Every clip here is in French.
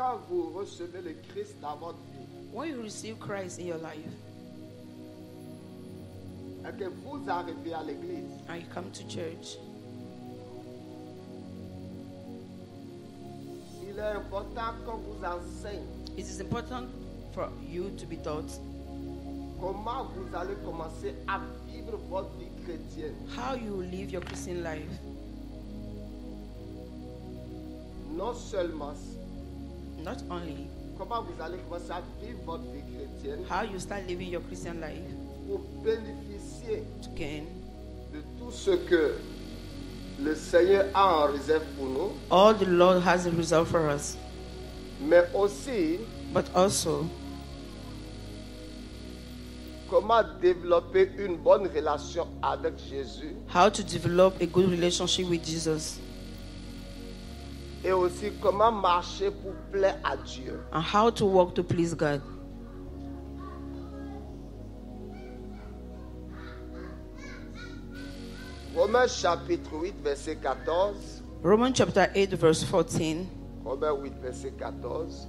quand vous recevez le Christ dans votre vie, When you receive Christ in your life et que vous arrivez à l'église, and you come to church, il est important qu'on vous enseigne it is important for you to be taught comment vous allez commencer à vivre votre vie chrétienne. how you live your Christian life. Non seulement Not only comment vous allez commencer à vivre votre vie chrétienne how you start living your Christian life pour bénéficier to gain de tout ce que le Seigneur a en réserve pour nous, all the Lord has in reserve for us, mais aussi but also comment développer une bonne relation avec Jésus how to develop a good relationship with Jesus, et aussi comment marcher pour plaire à Dieu. and how to walk to please God. Romains chapitre 8, verset 14. Romans chapter 8 verse 14. Romains 8, verset 14.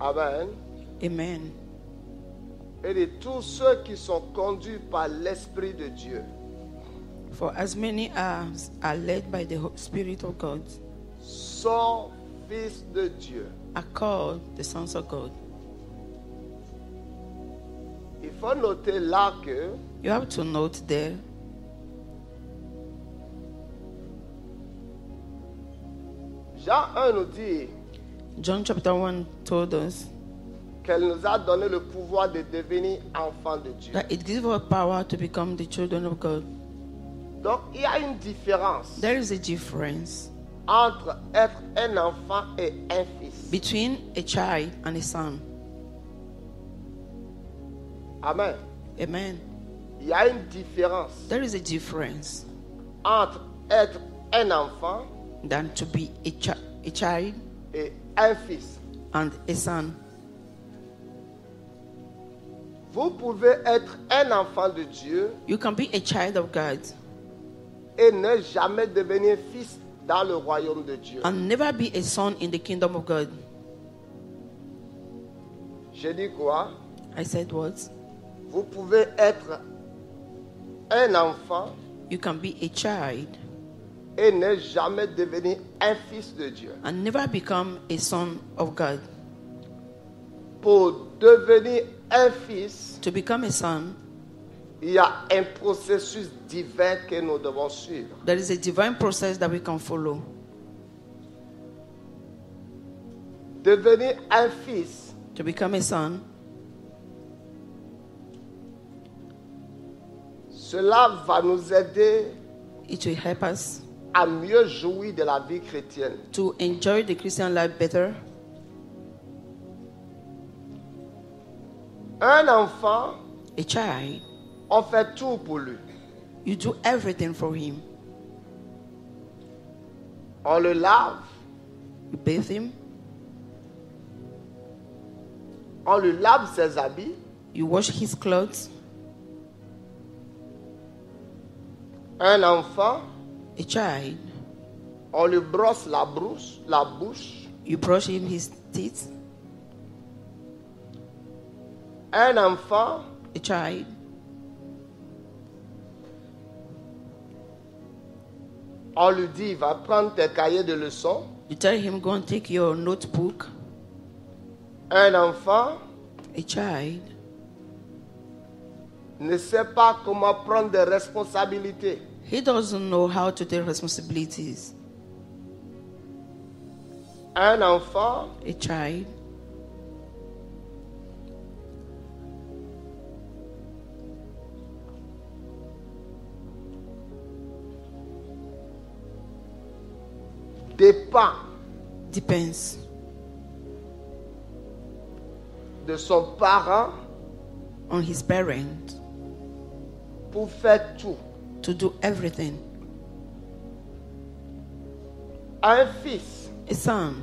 Amen. Amen. Et de tous ceux qui sont conduits par l'Esprit de Dieu For as many as are led by the Spirit of God sont fils de Dieu. are called the sons of God. Il faut noter là que You have to note there Jean 1 nous dit John chapter 1 told us qu'elle nous a donné le pouvoir de devenir enfants de Dieu. that it gives us power to become the children of God. Donc il y a une différence There is a difference entre être un enfant et un fils. between a child and a son. Amen. Amen. Il y a une différence There is a difference entre être un enfant than to be a child et un fils. and a son. Vous pouvez être un enfant de Dieu You can be a child of God et ne jamais devenir fils dans le royaume de Dieu. and never be a son in the kingdom of God. Je dis quoi? I said what? Vous pouvez être un enfant You can be a child et ne jamais devenir un fils de Dieu. and never become a son of God. Pour devenir un fils, To become a son, il y a un processus divin que nous devons suivre. there is a divine process that we can follow. Devenir un fils, To become a son, cela va nous aider it will help us à mieux jouir de la vie chrétienne. to enjoy the Christian life better. Un enfant, A child, on fait tout pour lui. you do everything for him. On le lave, You bathe him, on lui lave ses habits, you wash his clothes. un enfant, A child, on lui brosse la bouche. you brush him his teeth. Un enfant, A child, on lui dit, va prendre tes cahiers de leçons. you tell him go and take your notebook. Un enfant A child ne sait pas comment prendre des responsabilités. he doesn't know how to take responsibilities. Un enfant A child dépend depends de son parent on his parent pour faire tout. to do everything. Un fils, A son,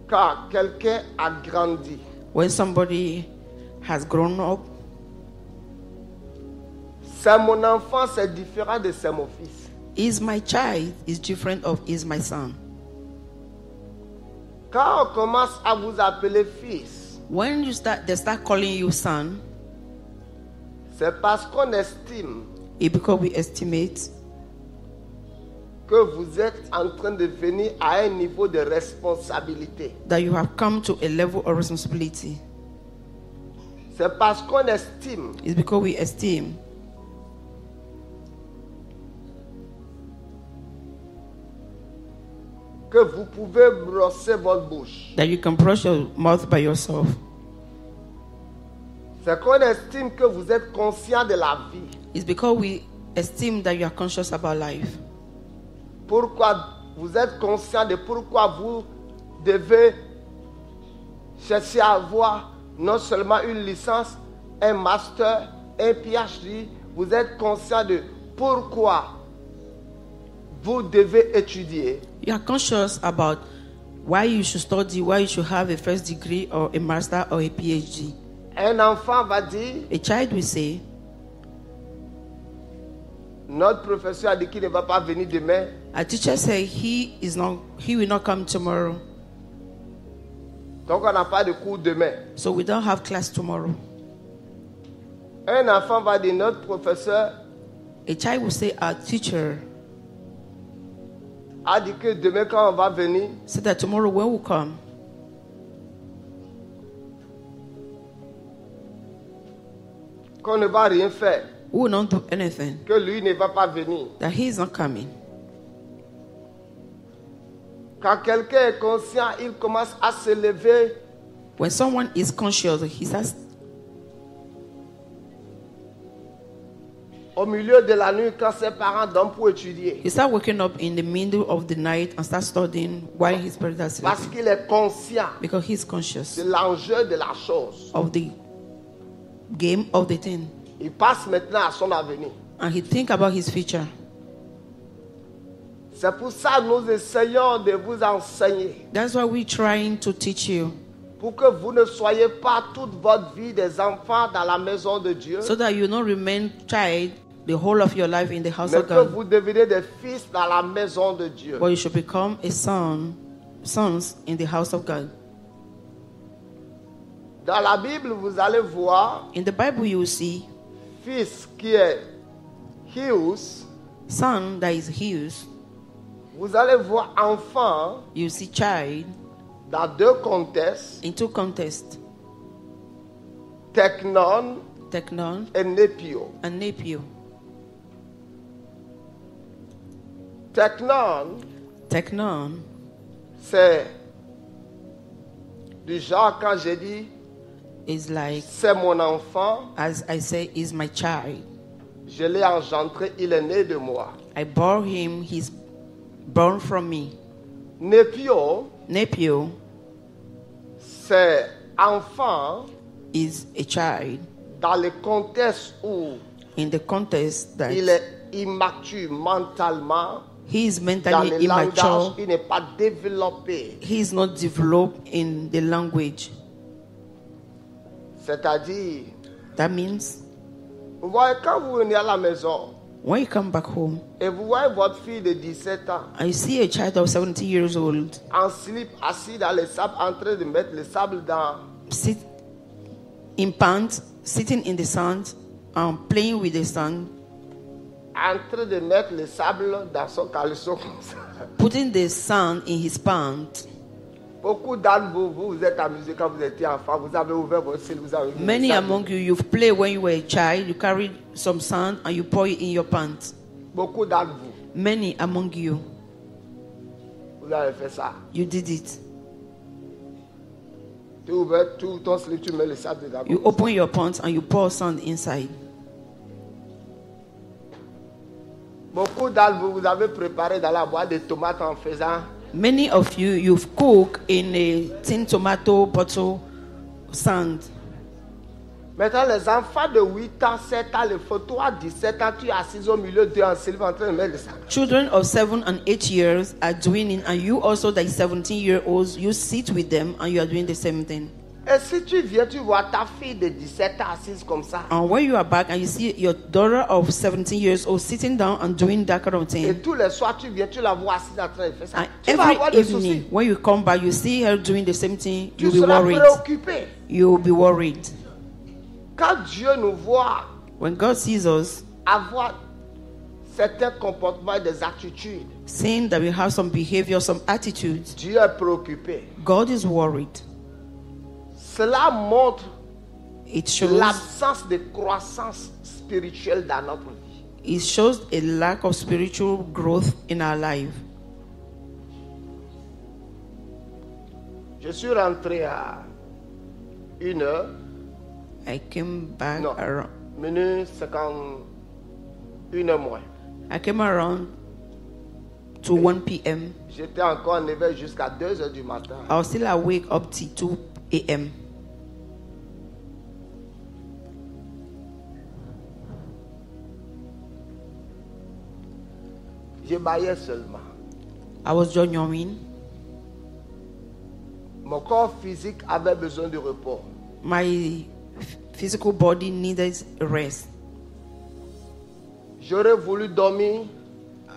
quand quelqu'un a grandi, When somebody has grown up, c'est mon enfant, c'est différent de c'est mon fils. is my child is different of is my son. Quand on commence à vous appeler fils, When they start calling you son, c'est parce qu'on estime it's because we estimate que vous êtes en train de venir à un niveau de responsabilité. that you have come to a level of responsibility. C'est parce qu'on estime It's because we esteem que vous pouvez brosser votre bouche. that you can brush your mouth by yourself. C'est qu'on estime que vous êtes conscient de la vie. It's because we esteem that you are conscious about life. Pourquoi vous êtes conscient de pourquoi vous devez chercher à avoir non seulement une licence, un master, un PhD. Vous êtes conscient de pourquoi vous devez étudier. You are conscious about why you should study, why you should have a first degree or a master or a PhD. Un enfant va dire, A child will say, notre professeur a dit qu'il ne va pas venir demain. a teacher say he will not come tomorrow, Donc on n'a pas de cours demain. so we don't have class tomorrow. Un enfant va dire, notre professeur A child will say, our teacher a dit que demain quand on va venir, said that tomorrow when we come, qu'on ne va rien faire, we will not do anything, que lui ne va pas venir. that he is not coming. Quand quelqu'un est conscient, il commence à se lever. When someone is conscious, he says, Au milieu de la nuit, quand ses parents dorment pour étudier. he start waking up in the middle of the night and start studying while his parents are Parce sleeping, qu'il est conscient because he's conscious de l'enjeu de la chose. of the game of the thing, Il passe maintenant à son avenir. and he think about his future. C'est pour ça que nous essayons de vous enseigner. That's why we're trying to teach you, Pour que vous ne soyez pas toute votre vie des enfants dans la maison de Dieu. so that you don't remain child the whole of your life in the house Mais of que God, vous devenez des fils dans la maison de Dieu. but you should become a sons in the house of God. Dans la Bible, vous allez voir In the Bible, you will see fils qui est Hius. son that is his. Vous allez voir enfant You see child dans deux contextes, in two contests, Teknon Technon et Nepio. and Nepio. Teknon, Technon c'est du genre quand j'ai dit is like, c'est mon enfant, as I say, is my child. je l'ai engendré, il est né de moi. I bore him, he's born from me. Nepio, Nepio c'est enfant is a child dans le contexte où in the context that il est immature mentalement, he is dans mentally le langage, immature. il n'est pas développé. He is not developed in the language. C'est-à-dire, That means vous voyez, quand vous venez à la maison when you come back home et vous voyez votre fille de 17 ans and you see a child of 70 years old en slip, assis dans le sable, en train de mettre le sable dans... sit in pants, sitting in the sand, playing with the sand, en train de mettre le sable dans son caleçon comme ça. putting the sand in his pants. Beaucoup d'entre vous, vous êtes amusés quand vous étiez enfant, vous avez ouvert votre ciel, vous avez mis le Many sable. among you, you've played when you were a child, you carried some sand and you pour it in your pants. Beaucoup d'entre vous, Many among you, vous avez fait ça. you did it. Tu ouvres tout ton slip, tu mets le sable dedans. You open your pants and you pour sand inside. Beaucoup d'entre vous, vous avez préparé dans la boîte des tomates en faisant... Many of you, you've cooked in a tin tomato bottle sand. Maintenant, les enfants de 8 ans, 7 ans, les photos à 17 ans, tu es assis au milieu d'eux en slip en train de mettre le sable. Children of 7 and 8 years are doing it, and you also, like 17-year-olds, you sit with them and you are doing the same thing. Et si tu viens, tu vois ta fille de 17 ans assise comme ça. And when you are back and you see your daughter of 17 years old sitting down and doing that kind of Et thing, tous les soirs, tu viens, tu la vois assise en train de faire ça. and Tu vas avoir every des soucis. evening when you come back, you see her doing the same thing, Tu you'll be seras worried. préoccupé. You'll be worried. Quand Dieu nous voit When God sees us avoir certains comportements et des attitudes, saying that we have some behavior, some attitudes, Dieu est préoccupé. God is worried. Cela montre It shows l'absence de croissance spirituelle dans notre vie. it shows a lack of spiritual growth in our life. Je suis rentré à 1h, I came back non, around. minute 51h moins. I came around to 1 p.m. J'étais encore en éveil jusqu'à 2h du matin. I was still awake up till 2 a.m. Je baillais seulement. I was just yawning. Mon corps physique avait besoin de repos. My physical body needed rest. J'aurais voulu dormir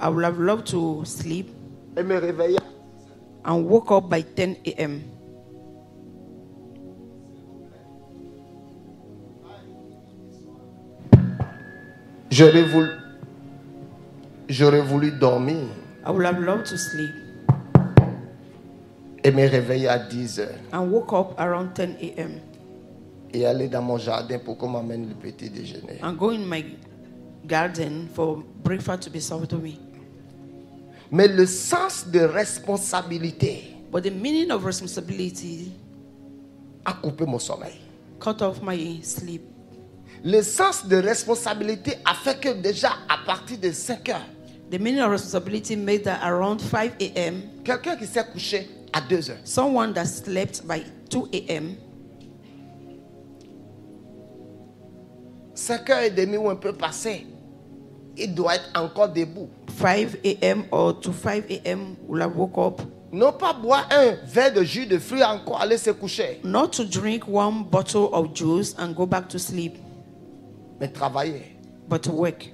I would have loved to sleep et me réveiller. and woke up by 10 a.m. J'aurais voulu dormir I would have loved to sleep et me réveiller à 10h and woke up around 10 a.m. et aller dans mon jardin pour qu'on m'amène le petit déjeuner. and go in my garden for breakfast to be served to me. Mais le sens de responsabilité But the meaning of responsibility a coupé mon sommeil. cut off my sleep. Le sens de responsabilité a fait que déjà à partir de 5 heures, The meaning of responsibility made that around 5 a.m., quelqu'un qui s'est couché à 2 heures, someone that slept by 2 a.m., 5h30 ou un peu passé, il doit être encore debout. 5 a.m. or to 5 a.m. will have woke up, Non pas boire un verre de jus de fruits encore, aller se coucher, not to drink one bottle of juice and go back to sleep, mais travailler. but to work.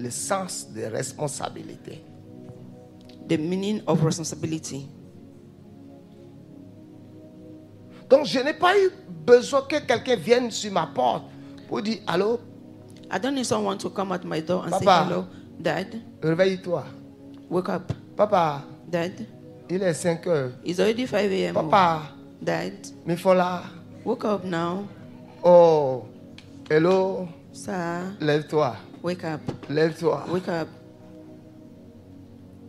Le sens de responsabilité. The meaning of responsibility. Donc je n'ai pas eu besoin que quelqu'un vienne sur ma porte pour dire allô, I don't need someone to come at my door and say, Papa. hello, Dad, réveille-toi. wake up. Papa, Dad, il est 5 heures. it's already 5 a.m. Papa, Dad, mais faut là. wake up now. Oh, hello, Sir, lève-toi. wake up. Lève-toi. Wake up.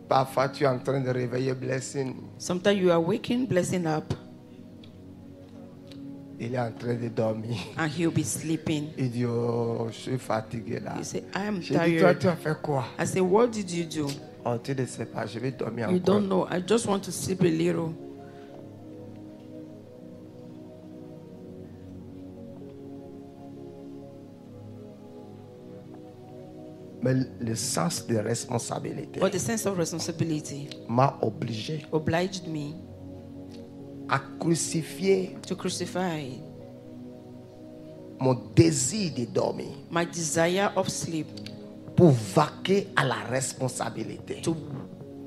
Parfois, tu es en train de réveiller Blessing. Sometimes you are waking blessing up Il est en train de dormir. and he'll be sleeping. Il dit, oh, je suis fatigué là. You say, I am J'ai dit, toi, tired. tu as fait quoi? I say, what did you do? Oh, tu ne sais pas, je vais dormir You encore. don't know. I just want to sleep a little. Mais le sens de responsabilité But the sense of responsibility m'a obligé obliged me à crucifier to crucify mon désir de dormir my desire of sleep pour vaquer à la responsabilité. to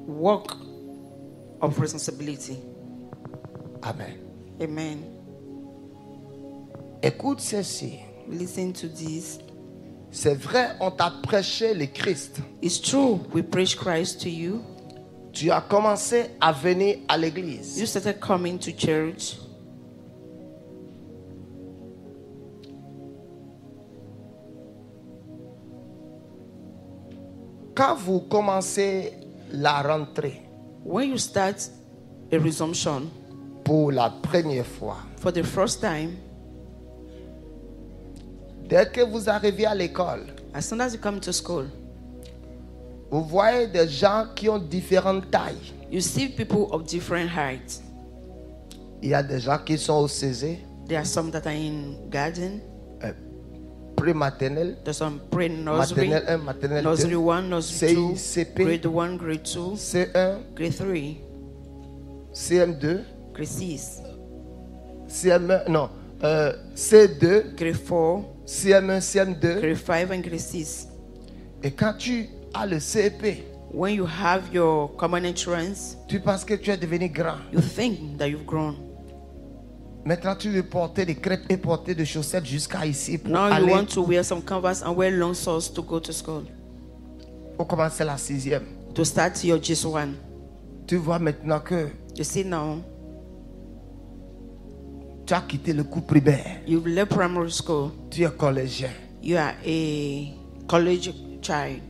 work of responsibility. Amen. Amen. Écoute ceci. Listen to this. C'est vrai, on t'a prêché le Christ. It's true. We preach Christ to you. Tu as commencé à venir à l'église. You started coming to church. Quand vous commencez la rentrée When you start a resumption pour la première fois, for the first time, dès que vous arrivez à l'école, as soon as you come to school, vous voyez des gens qui ont différentes tailles. you see people of different heights. Il y a des gens qui sont au CZ, There are some that are in garden. pré-maternelle, There's some pre-nursery, maternelle 1, maternelle nursery 2, 1, nursery 2, CP, grade 1, grade 2, C1, grade 3, CM2, grade 6, CM1, non, C2, grade 4, CM1, CM2. grade 5, and grade 6. Et quand tu as le CEP, When you have your common entrance, tu penses que tu es devenu grand. you think that you've grown. Maintenant, tu veux porter des crêpes et porter des chaussettes jusqu'à ici pour Now you aller want to wear some canvas and wear long socks to go to school, pour commencer la 6e. to start your GS1. Tu vois maintenant que You see now, tu as quitté le cours primaire. you've left primary school. Tu es collégien. You are a college child.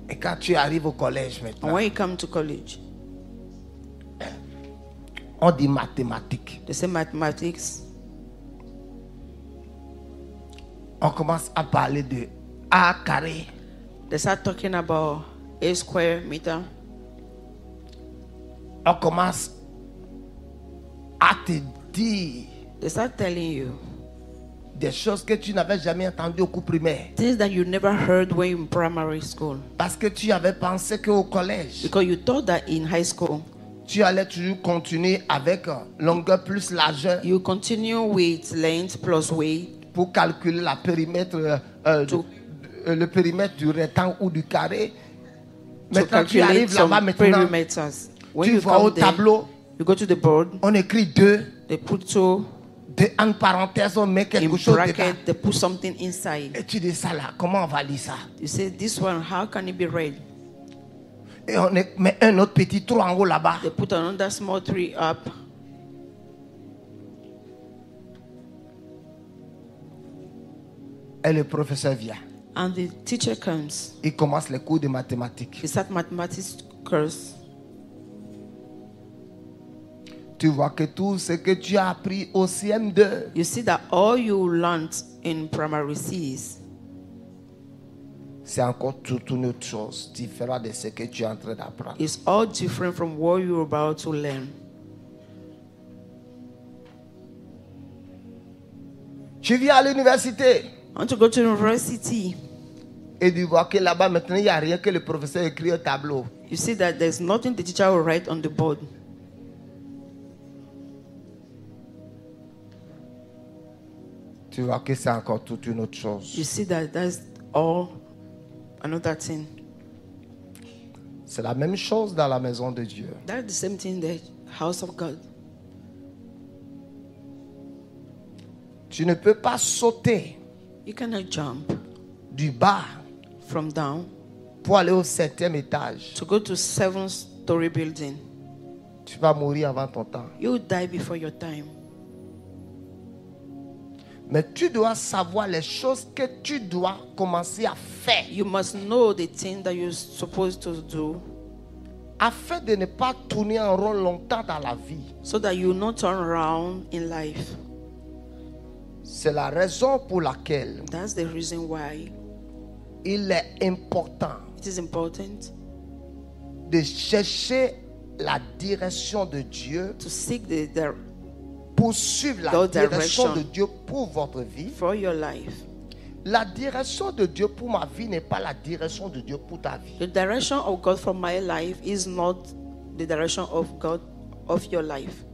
Et quand tu arrives au collège And maintenant, when you come to college, on dit mathématiques. they say mathematics. On commence à parler de A carré. They start talking about a square meter. On commence à te dire They start telling you des choses que tu n'avais jamais entendues au cours primaire. things that you never heard when you were in primary school. Parce que tu avais pensé qu'au collège, Because you thought that in high school, tu allais toujours continuer avec longueur plus largeur you continue with length plus weight pour calculer la périmètre, le périmètre du rectangle ou du carré. to Maintenant, tu calculate arrives là-bas some maintenant, perimeters. When tu you vois au come there, tableau, you go to the board, on écrit 2, they put two en parenthèse, on met quelque in chose dedans. bracket, they put something inside. Et tu dis ça là, comment on va lire ça? You say, this one, how can it be read? Et on met un autre petit trou en haut là-bas. They put another small tree up. Et le professeur vient. And the teacher comes. Il commence les cours de mathématiques. He start mathematics course. Tu vois que tout ce que tu as appris au CM2, You see that all you learned in primary C's c'est encore toute une autre chose différente de ce que tu es en train d'apprendre. is all different from what you're about to learn. Tu viens à l'université I want to go to university. et tu vois que là-bas maintenant il n'y a rien que le professeur écrit au tableau. You see that there's nothing the teacher will write on the board. Tu vois que c'est encore toute une autre chose. You see that that's all another thing. C'est la même chose dans la maison de Dieu. That's the same thing in the house of God. Tu ne peux pas sauter You cannot jump du bas from down pour aller au 7e étage. to go to 7th-story building. Tu vas mourir avant ton temps. You will die before your time. Mais tu dois savoir les choses que tu dois commencer à faire You must know the thing that you're supposed to do afin de ne pas tourner en rond longtemps dans la vie. so that you will not turn around in life. C'est la raison pour laquelle That's the reason why il est important it is important de chercher la direction de Dieu, to seek pour suivre la God's direction direction de Dieu pour votre vie. for your life. La direction de Dieu pour ma vie n'est pas la direction de Dieu pour ta vie. The direction of God for my life is not the direction of God of your life.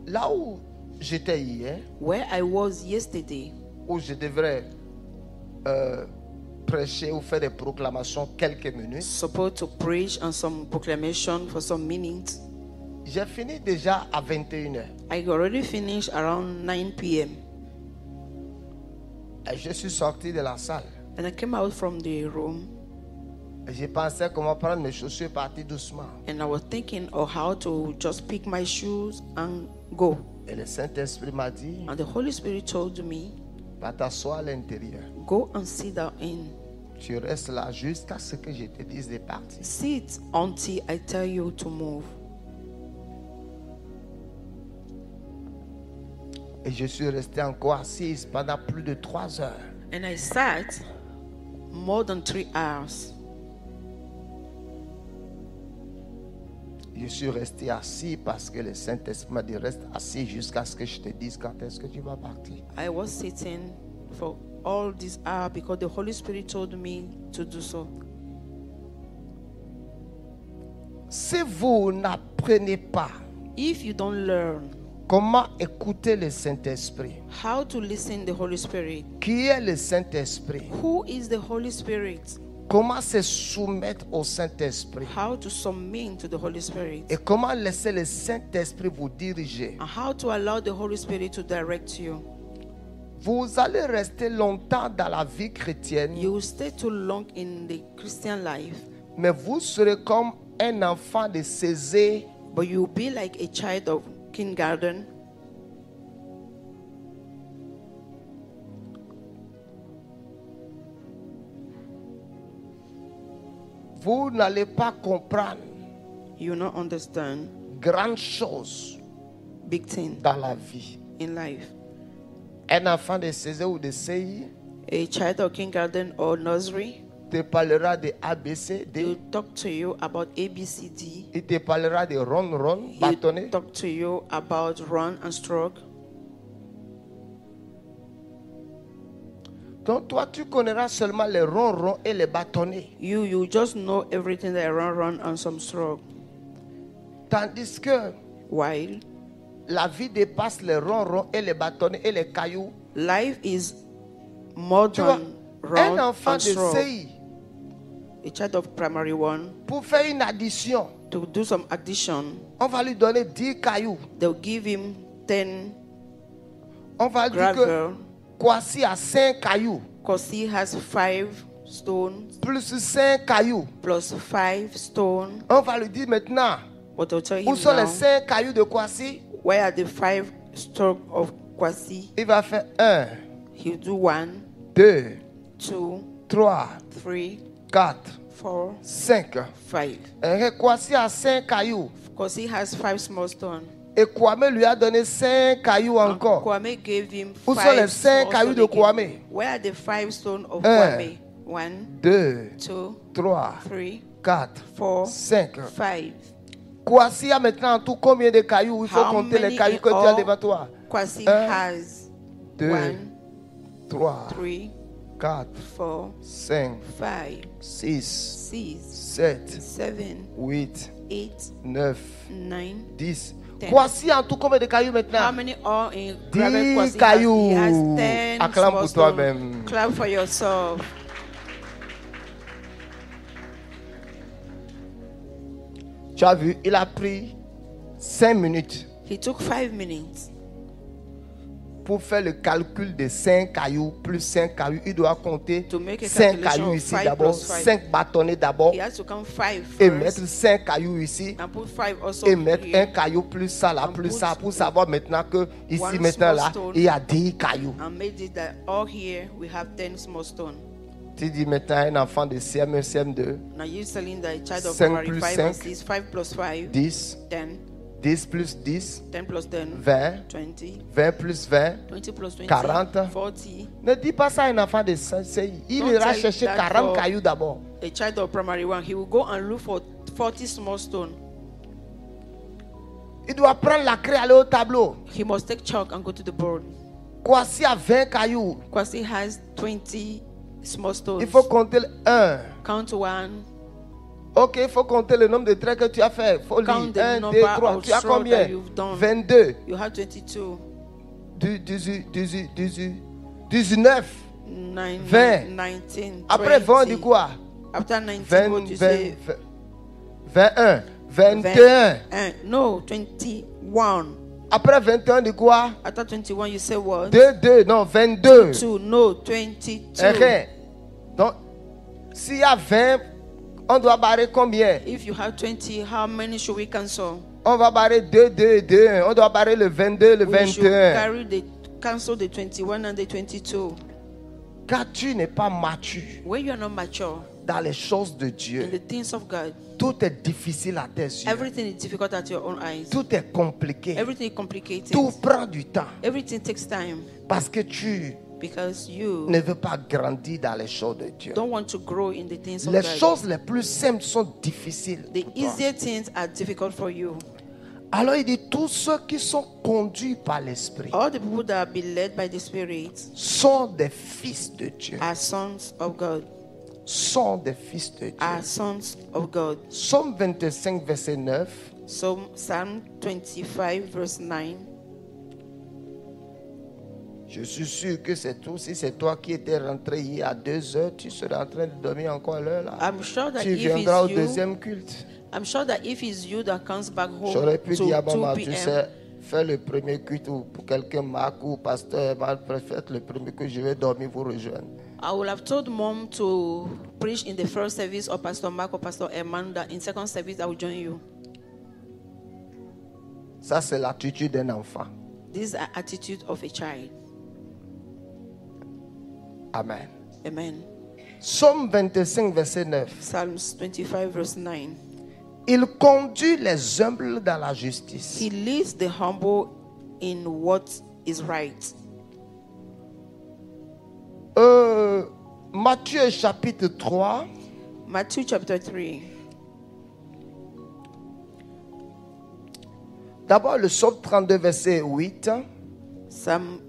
Là où j'étais hier, Where I was yesterday, où je devrais prêcher ou faire des proclamations quelques minutes, supposed to preach and some proclamation for some minutes, j'ai fini déjà à 21h. I already finished around 9 p.m. Et je suis sorti de la salle. And I came out from the room Et je pensais comment prendre mes chaussures et partir doucement. and I was thinking of how to just pick my shoes and go. Et le Saint-Esprit m'a dit, And the Holy Spirit told me, va t'asseoir à l'intérieur. go and sit down in. Tu restes là jusqu'à ce que je te dise de partir. Sit until I tell you to move. Et je suis resté encore assise pendant plus de 3 heures. And I sat more than 3 hours. Je suis resté assis parce que le Saint-Esprit m'a dit reste assis jusqu'à ce que je te dise quand est-ce que tu vas partir. I was sitting for all this hour because the Holy Spirit told me to do so. Si vous n'apprenez pas If you don't learn Comment écouter le Saint-Esprit? How to listen the Holy Spirit. Qui est le Saint-Esprit? Who is the Holy Spirit? Comment se soumettre au Saint-Esprit? How to submit to the Holy Spirit. Et comment laisser le Saint-Esprit vous diriger? And how to allow the Holy Spirit to direct you. Vous allez rester longtemps dans la vie chrétienne, You will stay too long in the Christian life, mais vous serez comme un enfant de César. but you will be like a child of kindergarten. Vous n'allez pas comprendre You will not understand grandes choses big things dans la vie. in life. Un enfant de César ou de CI A child of kindergarten or nursery, te parlera de ABC, he will D. talk to you about ABCD. Il te parlera de ron, He bâtonnet. will talk to you about run and stroke. Donc toi, tu connaîtras seulement les ronrons et les bâtonnets. You just know everything that run and some stroke. Tandis que While la vie dépasse les ronrons et les bâtonnets et les cailloux. life is more Tu vois, than un run enfant and de stroke. CI, A child of primary one, pour faire une addition, to do some addition, on va lui donner 10 cailloux. they'll give him 10 On va dire que gravel Kwasi a 5 cailloux, because he has 5 stones plus 5 cailloux. plus 5 stones. On va lui dire maintenant, But I'll tell him où sont les now, 5 cailloux de Kwasi? where are the 5 stroke of Kwasi? Il va faire 1, He'll do 1, 2, 2, 3, 3, 4, 4, 5. 5. Et Kwasi a 5 cailloux. Because he has 5 small stones. Et Kwame lui a donné 5 cailloux encore. Kwame gave him Où sont les 5 5 small cailloux de stones again. Kwame? Where are the 5 stones of Un. Kwame? 1, 2, 2, 3, 3, 4, 4, 5. 5. Kwasi a maintenant en tout combien de cailloux? Il faut How compter les many cailloux in que tu as all? devant toi. Kwasi Un, has 2, 1, 3, 3, 4, 4, 5, 5, 6, 6, 7, 7, 8, 8, 9, 9, 10. 10. Kwasi a en tout combien de cailloux How maintenant? many are in 10 gravel Kwasi cailloux. has? He has 10 Acclame small pour stones. toi-même. Clap for yourself. Tu as vu, il a pris 5 minutes He took 5 minutes pour faire le calcul de 5 cailloux plus 5 cailloux. Il doit compter to make a 5 calculation cailloux of ici 5 d'abord, plus 5. 5 bâtonnets d'abord, He has to count 5 et mettre first 5 cailloux ici, and put 5 also et mettre here un caillou plus ça là, And plus put ça, pour savoir maintenant que ici, one maintenant small là, stone. il y a 10 cailloux. and made it that all here we have 10 small stones. Tu dis maintenant à un enfant de CM1, CM2, Now you're telling the child of 5 primary plus 5 and 5. 6, 5 plus 5, 10, 10, 10 plus 10, 10 plus 10, 20, 20, 20 plus 20. 20 plus 20, 40. 40. Ne dis pas ça à un enfant de CI. Il Don't ira tell chercher that 40 for- cailloux d'abord. A child of primary 1, he will go and look for 40 small stones. Il doit prendre la craie, aller au tableau. He must take chalk and go to the board. Kwasi a 20 cailloux. Because he has 20 small stones. Il faut compter 1. Count 1. Ok, il faut compter le nombre de traits que tu as fait. Il faut Count lire. the 1, 2, number 3. of Tu as strokes combien? that you've done. 22. You have 22. 19. 9, 20. 19. Après 20, on dit 20. quoi? After 19, 20, what you 20, say? 21. 21. No, 21. Après 21, on dit quoi? After 21, you say what? 2, 2. Non, 22. 2. No, 22. Rien. Donc, s'il y a 20, on doit barrer combien? If you have 20, how many should we cancel? On va barrer 2, 2 et 2. On doit barrer le 22, le We should 21. cancel the 21 and the 22. Car tu n'es pas mature When you are not mature dans les choses de in Dieu, the things of God, tout est difficile à tes yeux. everything is difficult at your own eyes. Tout est compliqué. Everything is complicated. Tout prend du temps. Everything takes time Parce que tu because you ne veux pas grandir dans les choses de Dieu. don't want to grow in the things of Les God. choses les plus simples sont difficiles. The pour toi. easier things are difficult for you. Alors il dit, tous ceux qui sont conduits par l'Esprit All the people that are be led by the Spirit sont des fils de Dieu. are sons of God. Sont des fils de Dieu. Are sons of God. Psaume 25, verset 9. So Psalm 25 verse 9. Je suis sûr que c'est tout. Si c'est toi qui étais rentré hier à 2 heures, tu serais en train de dormir encore à l'heure là. I'm sure that Tu if viendras au it's you, deuxième culte. I'm sure that if it's you that comes back home J'aurais pu to dire à 2 maman, tu p.m., sais, fais le premier culte ou pour quelqu'un, Marc ou pasteur, faites le premier culte, je vais dormir vous rejoindre. I would have told mom to preach in the first service, or Pastor Mark or Pastor Eman, that in second service I will join you. Ça, c'est l'attitude d'un enfant. This is the attitude of a child. Amen. Amen. Psaume 25, verset 9. Psalms 25 verse 9. Il conduit les humbles dans la justice. He leads the humble in what is right. Matthieu chapitre 3. Matthew chapter 3. D'abord le psaume 32, verset 8. Psalm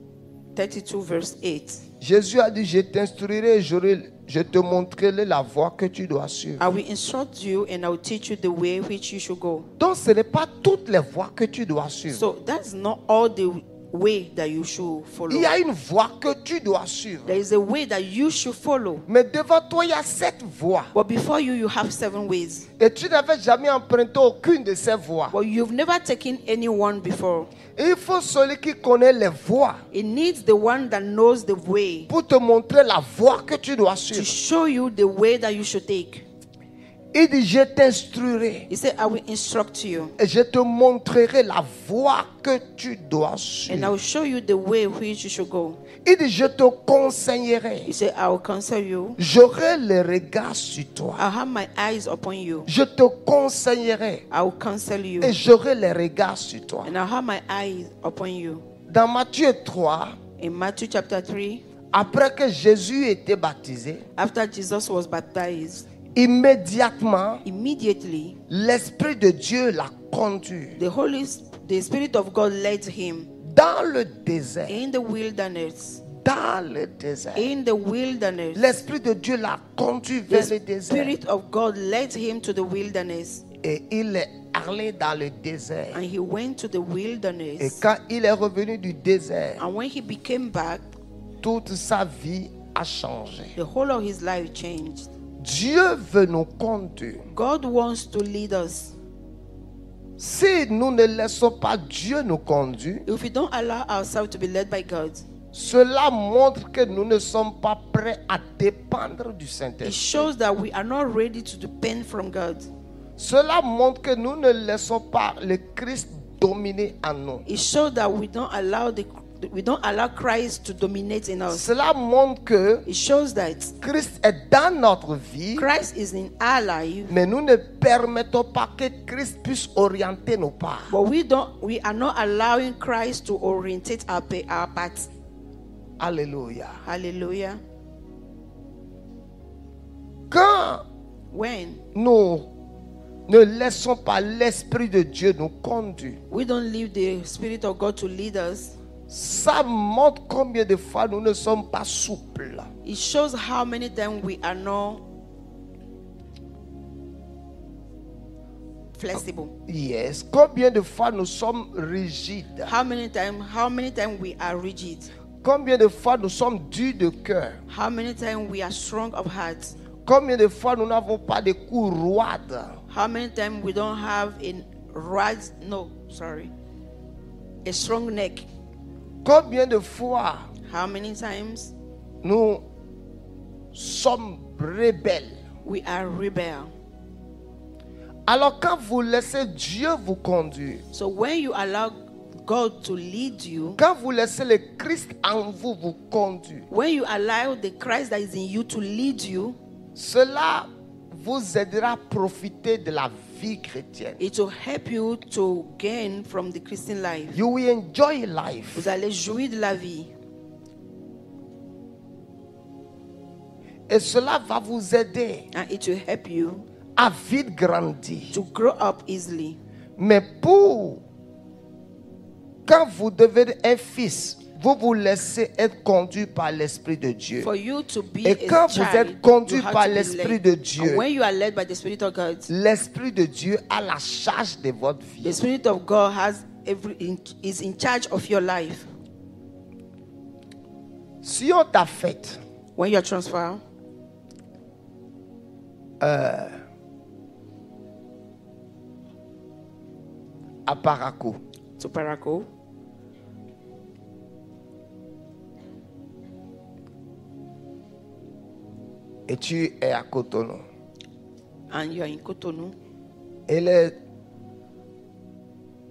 32 verse 8. Jésus a dit, je t'instruirai, je te montrerai la voie que tu dois suivre. I will instruct you and I will teach you the way which you should go. Donc ce n'est pas toutes les voies que tu dois suivre. So that's not all the way that you should follow. Il y a une voie que tu dois suivre. There is a way that you should follow. Mais devant toi, il y a 7 voies. But before you, you have 7 ways. Et tu n'avais jamais emprunté aucune de ces voies. But you've never taken any one before. Et il faut celui qui connaît les voies It needs the one that knows the way pour te montrer la voie que tu dois to suivre. show you the way that you should take. Il dit, je t'instruirai He said, I will instruct you et je te montrerai la voie que tu dois and I suivre. will show you the way which you should go. Il dit, je te conseillerai. He said, I will counsel you. J'aurai le regard sur toi. I'll have my eyes upon you. Je te conseillerai I will counsel you et j'aurai le regard sur toi. and I'll have my eyes upon you. Dans Matthieu 3, In Matthew chapter 3, après que Jésus était baptisé, after Jesus was baptized, immédiatement, immediately l'Esprit de Dieu l'a conduit the Spirit of God led him dans le désert. in the wilderness. Dans le désert. In the wilderness. L'Esprit de Dieu l'a conduit vers le The désert. Spirit of God led him to the wilderness. Et il est allé dans le désert. And he went to the Et wilderness. quand il est revenu du désert, And when he became back, toute sa vie a changé. the whole of his life changed. Dieu veut nous conduire. God wants to lead us. Si nous ne laissons pas Dieu nous conduire, If we don't allow ourselves to be led by God, cela montre que nous ne sommes pas prêts à dépendre du it Saint-Esprit. shows that we are not ready to depend from God. Cela montre que nous ne laissons pas le Christ dominer en nous. It shows that we don't allow Christ to dominate in us. Cela montre que It shows that Christ est dans notre vie, Christ is in our life, mais nous ne permettons pas que Christ puisse orienter nos pas. but we are not allowing Christ to orientate our path. Alléluia. Hallelujah. Quand When nous ne laissons pas l'Esprit de Dieu nous conduire, we don't leave the Spirit of God to lead us, ça montre combien de fois nous ne sommes pas souples. it shows how many times we are not flexible. Yes. Combien de fois nous sommes rigides. How many times we are rigid. Combien de fois nous sommes durs de cœur. How many times we are strong of heart. Combien de fois nous n'avons pas de coups roides. How many times we don't have a strong neck. Combien de fois How many times nous sommes rebelles. we are rebel. Alors quand vous laissez Dieu vous conduire, So when you allow God to lead you, quand vous laissez le Christ en vous vous conduire, when you allow the Christ that is in you to lead you, cela vous aidera à profiter de la vie chrétienne. it will help you to gain from the Christian life. You will enjoy life. Vous allez jouir de la vie. Et cela va vous aider And it will help you à vite grandir. to grow up easily. Mais quand vous devenez un fils, vous vous laissez être conduit par l'Esprit de Dieu. For you to be Et a quand vous child, êtes conduit you have par to be l'Esprit led. de Dieu, And when you are led by the Spirit of God, l'Esprit de Dieu a la charge de votre the vie. Spirit of God is in charge of your life. Si on t'affecte When you are transferred à Parakou, to Parakou et tu es à Cotonou, and you are in Cotonou,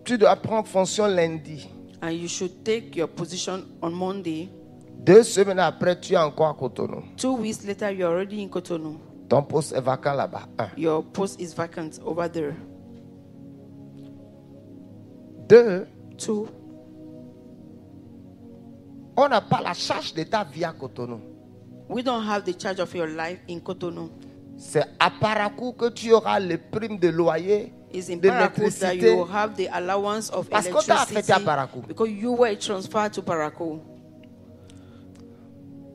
tu dois prendre fonction lundi. and you should take your position on Monday. 2 semaines après, tu es encore à Cotonou. 2 weeks later, you're already in Cotonou. Ton poste est vacant là-bas. 1. Your post is vacant over there. 2. 2. On n'a pas la charge de ta vie à Cotonou. We don't have the charge of your life in Cotonou. C'est à Parakou que tu auras les primes de loyer, It's in de Parakou that you l'électricité. will have the allowance of Parce qu'on t'a affecté à Parakou. because you were transferred to Parakou.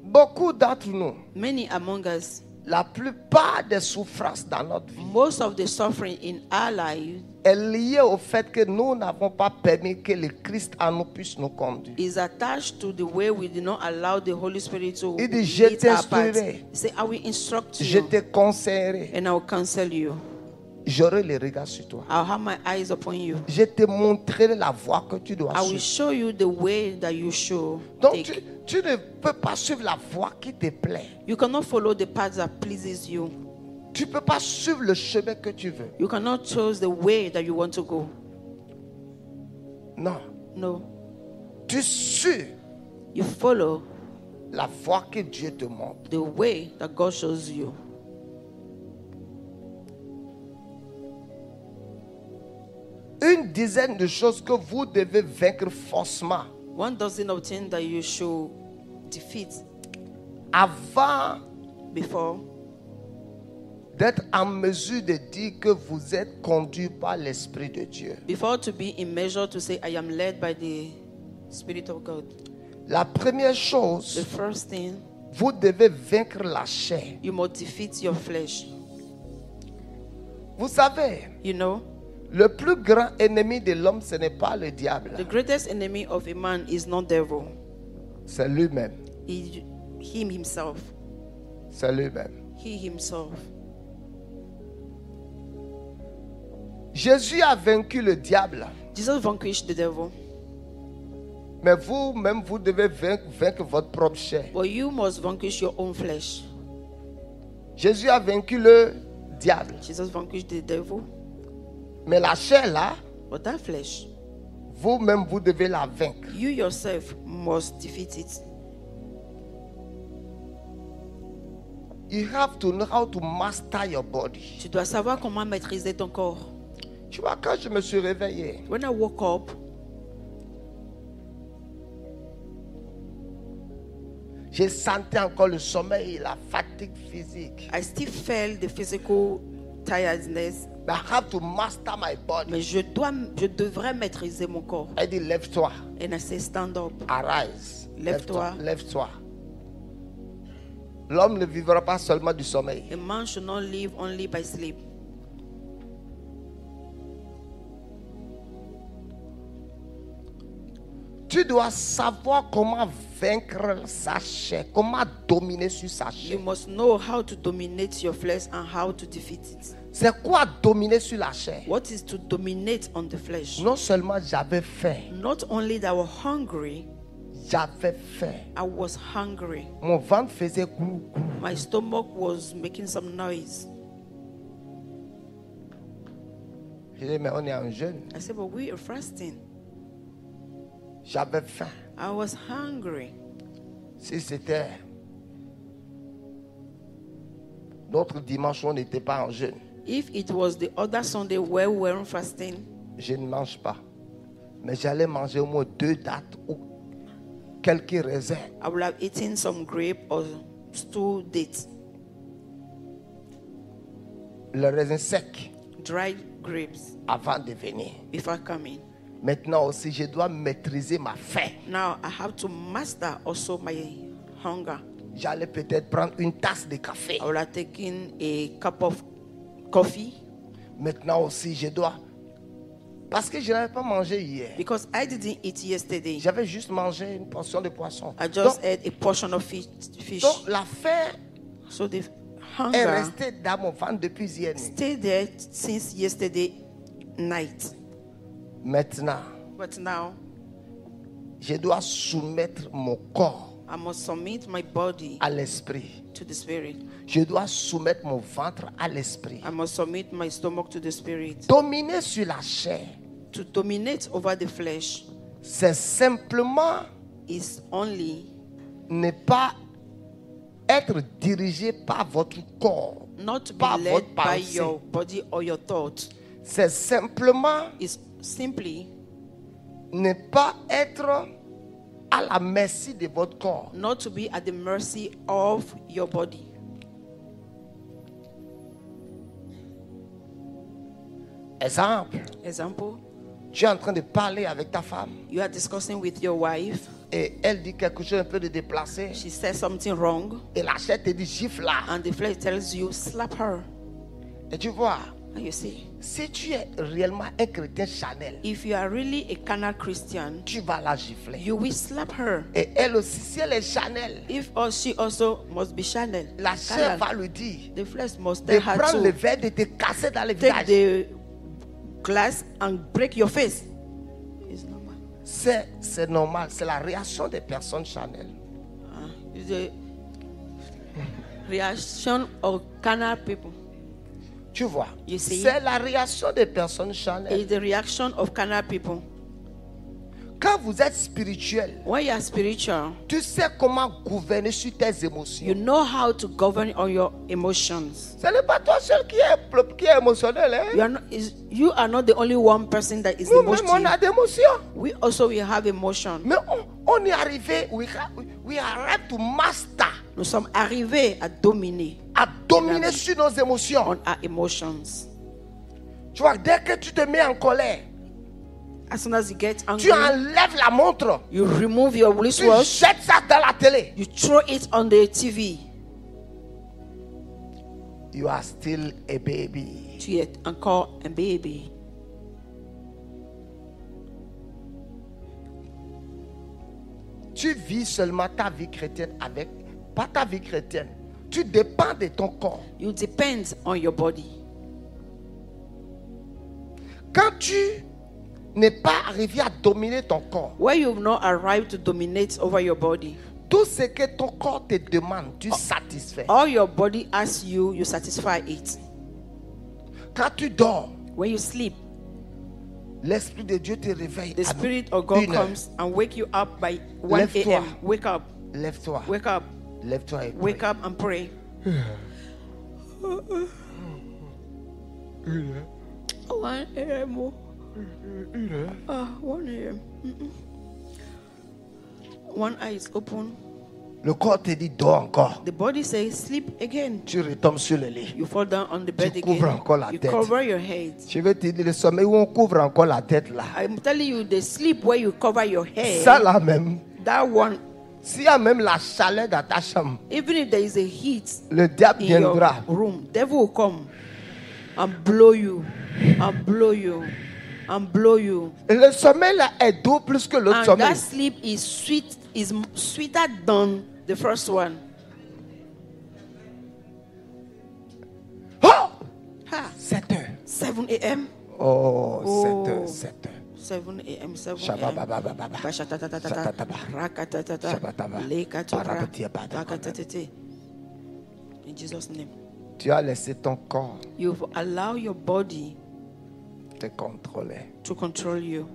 Beaucoup d'entre nous, Many among us, la plupart des souffrances dans notre vie most of the suffering in our lives est liée au fait que nous n'avons pas permis que le Christ en nous puisse nous conduire. is attached to the way we did not allow the Holy Spirit to Il dit, je lead our path. t'instruirai. He said, I will instruct Je you te conseillerai. and I will counsel you. J'aurai les regards sur toi. I'll have my eyes upon you. Je te montrerai la voie que tu dois I will suivre. show you the way that you should Donc take. tu ne peux pas suivre la voie qui te plaît. You cannot follow the path that pleases you. Tu ne peux pas suivre le chemin que tu veux. You cannot choose the way that you want to go. Non. No. Tu suis You follow la voie que Dieu te montre. the way that God shows you. Une dizaine de choses que vous devez vaincre forcément 1,000 of things that you should defeat avant before d'être en mesure de dire que vous êtes conduit par l'Esprit de Dieu. to be in measure to say, I am led by the Spirit of God. La première The chose, first thing, vous devez vaincre la chair. you must defeat your flesh. Vous savez, You know, le plus grand ennemi de l'homme, ce n'est pas le diable, the greatest enemy of a man is not devil. c'est lui-même. Him himself. C'est lui-même. He himself. Jésus a vaincu le diable, Jesus vanquished the devil. mais vous-même, vous devez vaincre votre propre chair. But you must vanquish your own flesh. Jésus a vaincu le diable, Jesus vanquished the devil. mais la chair là, But that flesh, vous-même, vous devez la vaincre. you yourself must defeat it. You have to know how to master your body. Tu dois savoir comment maîtriser ton corps. Tu vois, quand je me suis réveillé, When I woke up, j'ai senti encore le sommeil et la fatigue physique. I still felt the physical tiredness. But I have to master my body. Mais je devrais maîtriser mon corps. Elle dit, lève-toi, And I say, stand up. arise. Lève-toi. Lève-toi. L'homme ne vivra pas seulement du sommeil. A man should not live only by sleep. Tu dois savoir comment vaincre sa chair, comment dominer sur sa You chair. must know how to dominate your flesh and how to defeat it. C'est quoi dominer sur la chair? What is to dominate on the flesh? Non seulement j'avais faim, Not only that I was hungry, j'avais faim. I was hungry. Mon ventre faisait glou glou. My stomach was making some noise. Je dis, mais on est en jeûne. I said, but we are fasting. J'avais faim. I was hungry. Si c'était notre dimanche, on n'était pas en jeûne. If it was the other Sunday where we weren't fasting, Je ne mange pas. Mais j'allais manger au moins 2 dattes ou quelques raisins. I would have eaten some grape or stewed dates, Le raisin sec dried grapes, avant de venir. before coming. Maintenant aussi, je dois maîtriser ma faim. Now I have to master also my hunger. J'allais peut-être prendre une tasse de café. I would have taken a cup of coffee. Maintenant aussi, je dois Parce que je n'avais pas mangé hier. Because I didn't eat yesterday. J'avais juste mangé une portion de poisson. I just ate a portion of fish. Donc la faim So the est hunger restée dans mon ventre depuis hier nuit. stayed there since yesterday night. Maintenant, But now, je dois soumettre mon corps I must submit my body à l'esprit. to the Spirit. Je dois soumettre mon ventre à l'esprit. I must submit my stomach to the Spirit. Dominer sur la chair, To dominate over the flesh c'est simplement is only ne pas être dirigé par votre corps, not to be par led votre by pensée. your body or your thought. C'est simplement It's simply ne pas être à la merci de votre corps. not to be at the mercy of your body. Exemple, Example, tu es en train de parler avec ta femme you are discussing with your wife. et elle dit quelque chose un peu de déplacé She says something wrong, et la chair te dit gifle là. and the flesh tells you, slap her. Et tu vois, And you see, si tu es réellement un chrétien charnel, if you are really a carnal Christian, tu vas la gifler. you will slap her. Et elle aussi, si elle est charnel, If or she also must be Chanel. la chair Carnal. va lui dire The flesh must de tell her prendre le to verre, de te casser dans le take visage. the glass and break your face. It's normal. C'est normal, c'est la réaction des personnes charnelles. It's the reaction of carnal people. Tu vois, You see? c'est la réaction des personnes charnelles. It's the reaction of carnal people. Quand vous êtes spirituel, When you are spiritual, tu sais comment gouverner sur tes émotions. you know how to govern on your emotions. Ce n'est pas toi seul qui est émotionnel. Hein? You are not the only one person that is Nous-mêmes, on a emotional. des émotions. We also will have emotion. Mais on est arrivé, we arrive to master, Nous sommes arrivés à dominer à dominer sur nos émotions. on our emotions. Tu vois, dès que tu te mets en colère, As soon as you get tu angry, enlèves la montre, you remove your tu wristwatch, jettes ça dans la télé. you throw it on the TV. You are still a baby. Tu es encore un baby. Tu vis seulement ta vie chrétienne avec, pas ta vie chrétienne. Tu dépends de ton corps. You depend on your body. Quand tu n'es pas arrivé à dominer ton corps, Where you've not arrived to dominate over your body, tout ce que ton corps te demande, tu satisfais. all your body asks you, you satisfy it. Quand tu dors, When you sleep, l'Esprit de Dieu te réveille. the à Spirit of God 1 heure. comes and wake you up by 1 Lève-toi. a.m. Wake up, Lève-toi. wake up, Lève-toi et prie. wake up and pray. 1 a.m. 1 a.m. 1 eye is open. Le corps te dit dors encore. The body says sleep again. Tu retombes sur le lit. You fall down on the bed couvres again. encore la You tête. cover your head. Je vais te dire le sommeil où on couvre encore la tête là. I'm telling you, the sleep where you cover your head, Ça là même. that one, S'il y a même la chaleur dans ta chambre, even if there is a heat le diable in your viendra. room, devil will come and blow you, and blow you, and blow you. Et le sommeil là est doux plus que l'autre And sommeil. that sleep is sweet, is sweeter than the first one. Oh! Ha! 7 heures. 7 a.m. Oh, Oh. 7 heures, 7 heures. 7 a.m. 7 Shabababababa. a.m. Bashatatata, Shabataba. rakatatata, Shabataba. lekatota, Parapatia-bada. rakatatete. In Jesus' name. Tu as laissé ton corps You've allowed your body te contrôler. to control you.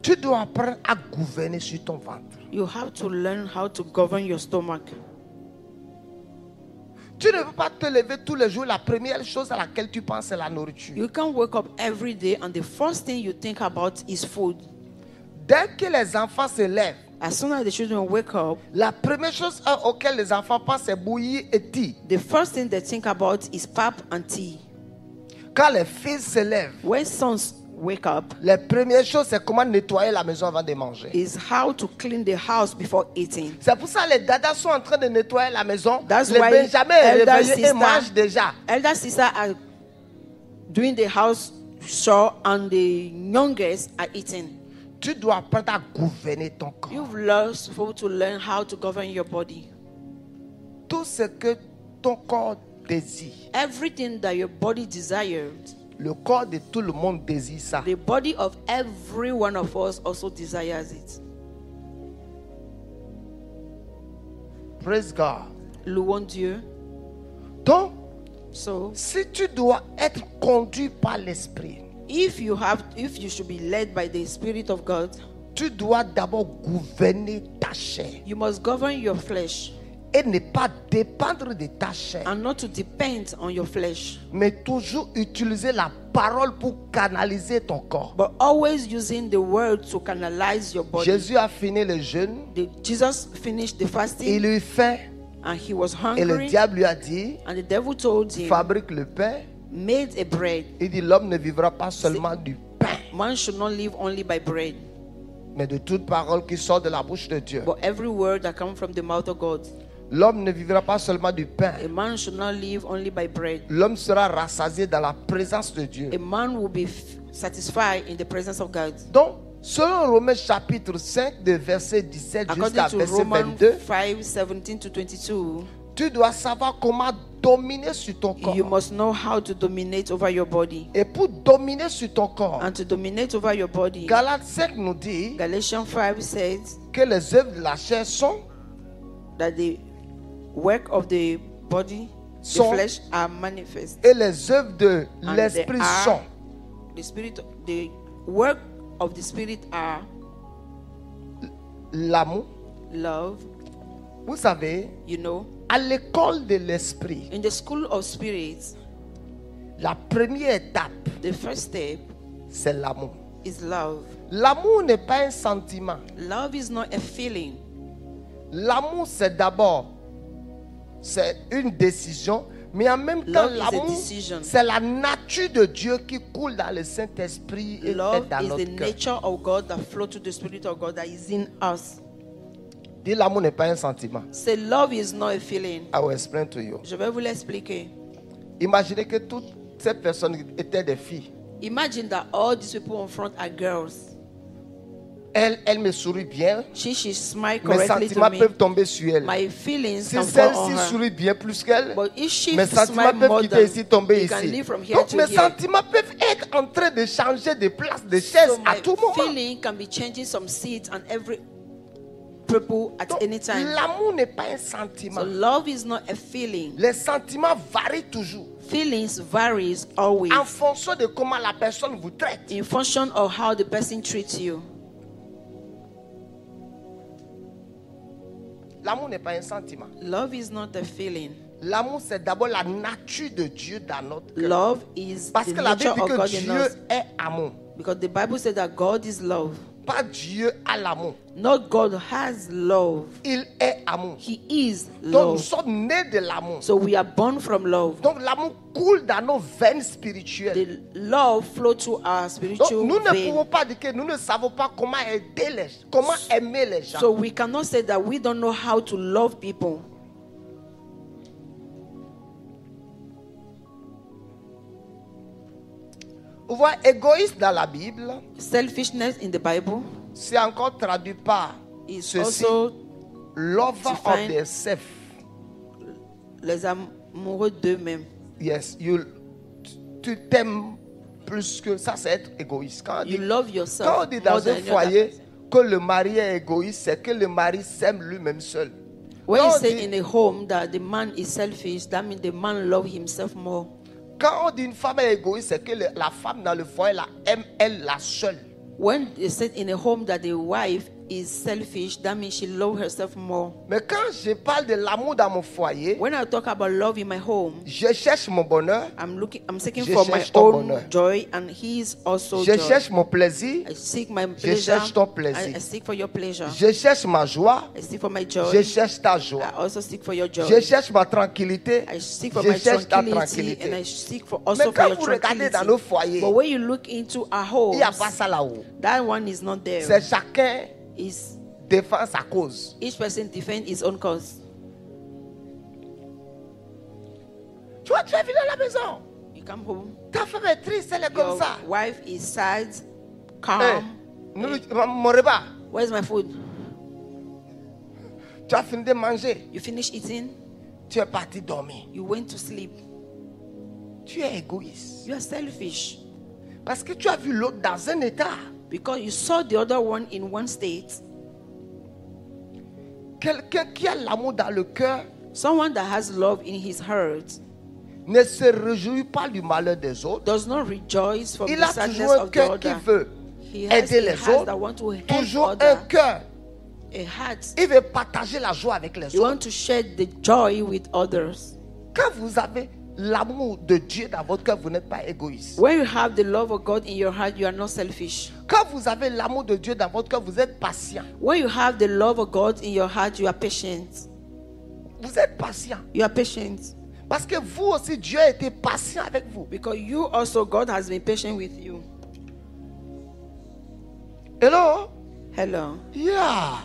Tu dois apprendre à gouverner sur ton ventre. You have to learn how to govern your stomach. Tu ne peux pas te lever tous les jours. La première chose à laquelle tu penses, c'est la nourriture. You can't wake up every day and the first thing you think about is food. Dès que les enfants se lèvent, As soon as the children wake up, la première chose auquel les enfants pensent, c'est bouillir et thé. the first thing they think about is pap and tea. Quand les fils se lèvent, When sons wake up, la première chose, c'est comment nettoyer la maison avant de manger. is how to clean the house before eating. C'est pour ça que les dadas sont en train de nettoyer la maison. That's Les why Benjamins elder réveillés et sister- mangent déjà. Elder sister are doing the house chore and the youngest are eating. Tu dois apprendre à gouverner ton corps. You're supposed to learn how to govern your body. Tout ce que ton corps désire, Everything that your body desired, le corps de tout le monde désire ça. the body of every one of us also desires it. Praise God. Louons Dieu. Donc, So, si tu dois être conduit par l'esprit, if you should be led by the Spirit of God, tu dois d'abord gouverner ta chair you must govern your flesh et ne pas dépendre de ta chair, and not to depend on your flesh, mais toujours utiliser la parole pour canaliser ton corps. but always using the word to canalize your body. Jésus a fini le jeûne, Jesus finished the fasting il eut faim and he was et le hungry, diable lui a dit, and the devil told him, fabrique le pain. made a bread. Il dit, l'homme ne vivra pas seulement du pain, Man should not live only by bread, mais de toute parole qui sort de la bouche de Dieu. but every word that comes from the mouth of God. L'homme ne vivra pas seulement du pain. A man should not live only by bread. L'homme sera rassasié dans la présence de Dieu. A man will be satisfied in the presence of God. Donc, selon Romains chapitre 5, de verset 17 jusqu'à According to verset Romans 22, 5:17-22, tu dois savoir comment dominer sur ton corps. you must know how to dominate over your body. Et pour dominer sur ton corps, And to dominate over your body, Galates 5 nous dit Galatians 5 says que les œuvres de la chair sont that the work of the body, the Sont- flesh, are manifest. et les œuvres de And l'esprit they are- sont The work of the Spirit are l'amour. love, Vous savez, you know. à l'école de l'esprit, In the school of spirits, la première étape, the first step c'est l'amour. is love. L'amour n'est pas un sentiment. Love is not a feeling. L'amour, c'est d'abord, c'est une décision, mais en même temps, Love is a l'amour, decision. c'est la nature de Dieu qui coule dans le Saint-Esprit et Love est dans is notre the cœur. nature of God that flows to the Spirit of God that is in us. Dis, l'amour n'est pas un sentiment. Say love is not a feeling. I will explain to you. Je vais vous l'expliquer. Imaginez que toutes ces personnes étaient des filles. Imagine that all these people in front are girls. Elle me sourit bien. She smile Mes correctly to sentiments me. peuvent tomber sur elle. My feelings Si can fall on celle-ci her. sourit bien plus qu'elle, But if she mes sentiments smile peuvent more quitter than, ici, tomber you can ici. live from here Donc to mes here. sentiments peuvent être en train de changer de place, de chaise So à my tout moment. feeling can be changing some seats and every people at Donc, any time. l'amour n'est pas un So sentiment. love is not a feeling. Les sentiments varient toujours Feelings varies always en fonction de comment la personne vous traite. in function of how the person treats you. L'amour n'est pas un sentiment. Love is not a feeling. L'amour, c'est d'abord la nature de Dieu dans notre cœur. Love is Parce the que la Bible nature dit of que God in Dieu us. est amour. Because the Bible said that God is love. Pas Dieu a l'amour. Not God has love. Il est amour. He is Donc nous love. sommes nés de l'amour. So we are born from love. Donc l'amour coule dans nos veines spirituelles. The love flow through our Donc spiritual nous ne vein. pouvons pas dire que nous ne savons pas comment aider les gens, comment aimer les gens. So we cannot say that we don't know how to love people. Vous voyez, égoïste dans la Bible, Selfishness in the Bible c'est encore traduit par is ceci, also lover of defined- their self. les amoureux d'eux-mêmes. Yes, tu t'aimes plus que ça, c'est être égoïste. Quand on You dit, love yourself quand on dit more dans than un any other foyer person. que le mari est égoïste, c'est que le mari s'aime lui-même seul. When Quand you on say dit- in a home that the man is selfish, that means the man loves himself more. Quand on dit une femme est égoïste, c'est que la femme dans le foyer la aime elle la seule. When they said in a home that the wife is selfish, that means she loves herself more. Mais quand je parle de l'amour dans mon foyer, When I talk about love in my home, je cherche mon bonheur, I'm seeking Je for my cherche ton own bonheur. joy, and He is also je joy. cherche mon plaisir, I seek my Je pleasure. cherche ton plaisir. I seek for your pleasure. je cherche ma joie, I seek for my joy. je cherche ta I joie. also seek for your joy. Je cherche ma tranquillité, I seek for je my cherche ta tranquility, and I tranquillité. seek for Mais also for quand your vous regardez tranquility. dans nos foyers, But when you look into our homes, il n'y a pas ça là-haut. that one is not there. C'est chacun Is défend sa cause. each person defend his own cause. Tu vois, tu es venu à la maison. You come home, Ta femme est triste, elle est comme your ça. wife is sad, Hey, calm. Moreba, Where's my food? tu as fini de manger. You finish eating, Tu es parti dormir. you went to sleep. Tu es égoïste. You are selfish Parce que tu as vu l'autre dans un état. because you saw the other one in one state. Quelqu'un qui a l'amour dans le cœur Someone that has love in his heart ne se réjouit pas du malheur des autres. does not rejoice from Il the a sadness toujours un of the cœur qui other. veut He has aider a les heart autres. that want to help Toujours un others. cœur. A heart. Il veut partager la joie avec les You autres. want to share the joy with others. Quand vous avez l'amour de Dieu dans votre cœur, vous n'êtes pas égoïste. When you have the love of God in your heart, you are not selfish. Quand vous avez l'amour de Dieu dans votre cœur, vous êtes patient. When you have the love of God in your heart, you are patient. Vous êtes patient. You are patient. Parce que vous aussi, Dieu a été patient avec vous. Because you also, God has been patient with you. Hello? Hello. Yeah.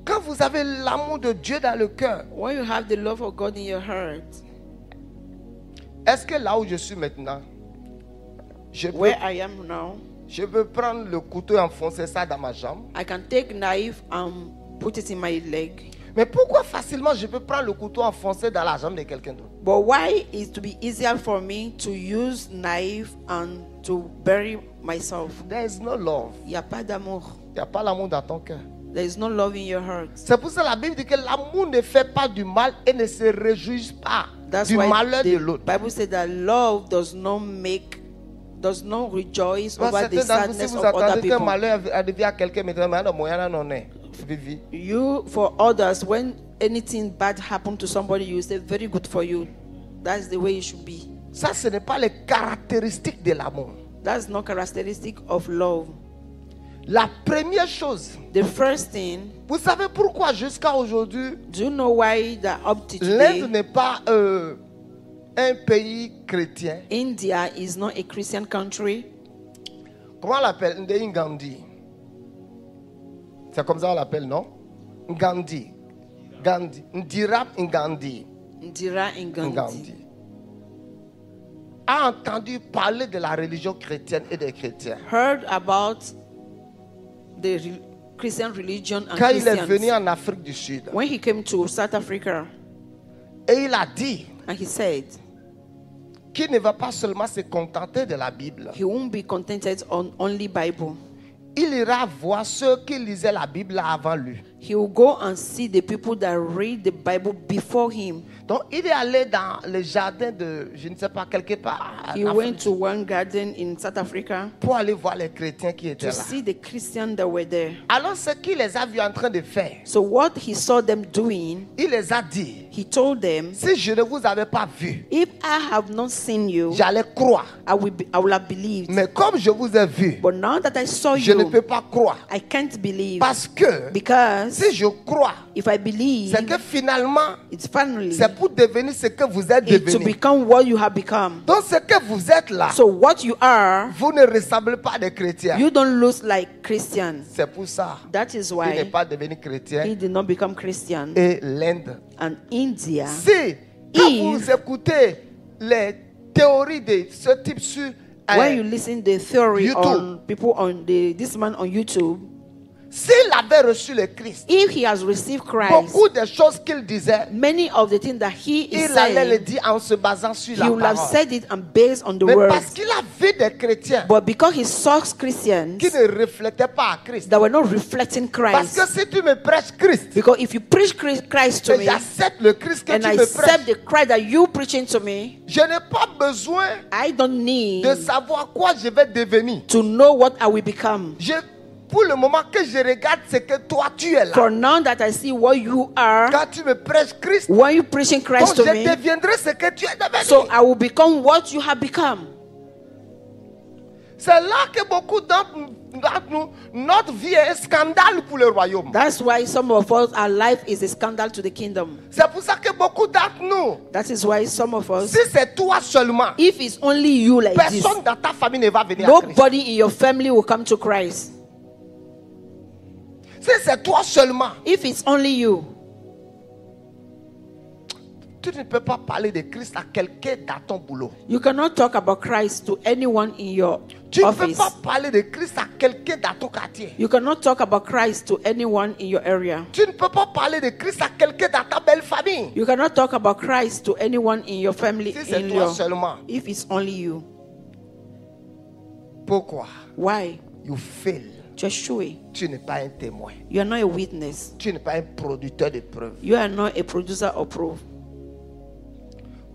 Quand vous avez l'amour de Dieu dans le cœur, When you have the love of God in your heart, est-ce que là où je suis maintenant, where I am now, je peux prendre le couteau et enfoncer ça dans ma jambe? I can take knife and put it in my leg. Mais pourquoi facilement je peux prendre le couteau et enfoncer dans la jambe de quelqu'un d'autre? But why is it to be easier for me to use knife and to bury myself? There is no love. Il n'y a pas d'amour. Il n'y a pas l'amour dans ton cœur. There is no love in your heart. C'est pour ça que la Bible dit que l'amour ne fait pas du mal et ne se réjouit pas That's du why malheur de the l'autre. Bible said that love does not rejoice over the Certains d'entre vous, si sadness vous of other attendez qu'un people. malheur arrive à quelqu'un, mais non, moi, non, Vivi. You, for others, when anything bad happens to somebody, you say, very good for you. That's the way it should be. Ça, ce n'est pas les caractéristiques de l'amour. That's not characteristic of love. La première chose, The first thing, vous savez pourquoi jusqu'à aujourd'hui, do you know why that up to l'Inde today, n'est pas un pays chrétien? India is not a Christian country? Comment on l'appelle? Ngandi. C'est comme ça on l'appelle, non? Ngandi. Gandhi. Ndira Ngandi. Indira Ngandi Ngandi. A entendu parler de la religion chrétienne et des chrétiens. heard about the Christian religion and Quand il est venu Christians. en Afrique du Sud, When he came to South Africa, et il a dit and he said qu'il ne va pas seulement se contenter de la Bible. he won't be contented on only Bible. Il ira voir ceux qui lisaient la Bible avant lui. He will go and see the people that read the Bible before him. Donc, il est allé dans le jardin de, je ne sais pas, quelque part, He en went Afrique, to one garden in South Africa pour aller voir les chrétiens qui étaient to là. see the Christians that were there. Alors, ce qu'il les a vus en train de faire, So what he saw them doing, il les a dit, he told them, si je ne vous avais pas vu, if I have not seen you, j'allais croire. I will have believed. Mais comme je vous ai vu, But now that I saw je ne peux you, pas croire. I can't believe. Parce que Because si je crois, if I believe, c'est que finalement, it's finally c'est pour devenir ce que vous êtes it to devenu. become what you have become. Donc, ce que vous êtes là, So what you are, vous ne ressemblez pas à des chrétiens. you don't look like Christians. C'est pour ça That is qu'il n'est why pas devenu chrétien. he did not become Christian. Et l'Inde. And India, Si, quand If- vous écoutez les théories de ce type sur when you listen the theory YouTube. on people on this man on YouTube, s'il avait reçu le Christ, if he has received Christ, beaucoup de choses qu'il disait, many of the things that he is il allait le saying, dire en se basant sur he la will have parole. said it and based on the Mais parce words. qu'il a vu des chrétiens But because he saw Christians qui ne reflétaient pas à Christ. that were not reflecting Parce que Christ, si tu me prêches Christ, because if you preach Christ to et me j'accepte le Christ que and tu I me accept prêches, the Christ that you preaching to me, je n'ai pas besoin I don't need de savoir quoi je vais devenir. to know what I will become. Pour le moment que je regarde, c'est que toi tu es là. For now that I see what you are, Quand tu me prêches Christ, when you preaching donc Christ to je me, deviendrai ce que tu es devenu. so I will become what you have become. C'est là que beaucoup d'entre nous, notre vie est un scandale pour le royaume. That's why some of us, our life is a scandal to the kingdom. C'est pour ça que beaucoup d'entre nous, That is why some of us, si c'est toi seulement, if it's only you like this, personne dans ta famille ne va venir à Christ. nobody in your family will come to Christ. Si c'est toi seulement, If it's only you, Tu ne peux pas parler de Christ à quelqu'un dans ton boulot. You cannot talk about Christ to anyone in your Tu ne peux office. pas parler de Christ à quelqu'un dans ton quartier. You cannot talk about Christ to anyone in your area. Tu ne peux pas parler de Christ à quelqu'un dans ta belle famille. You cannot talk about Christ to anyone in your family. Si c'est toi seulement. If it's only you. Pourquoi? Why? You fail. Tu as échoué. Tu n'es pas un témoin. You are not a witness. Tu n'es pas un producteur de preuves. You are not a producer of proof.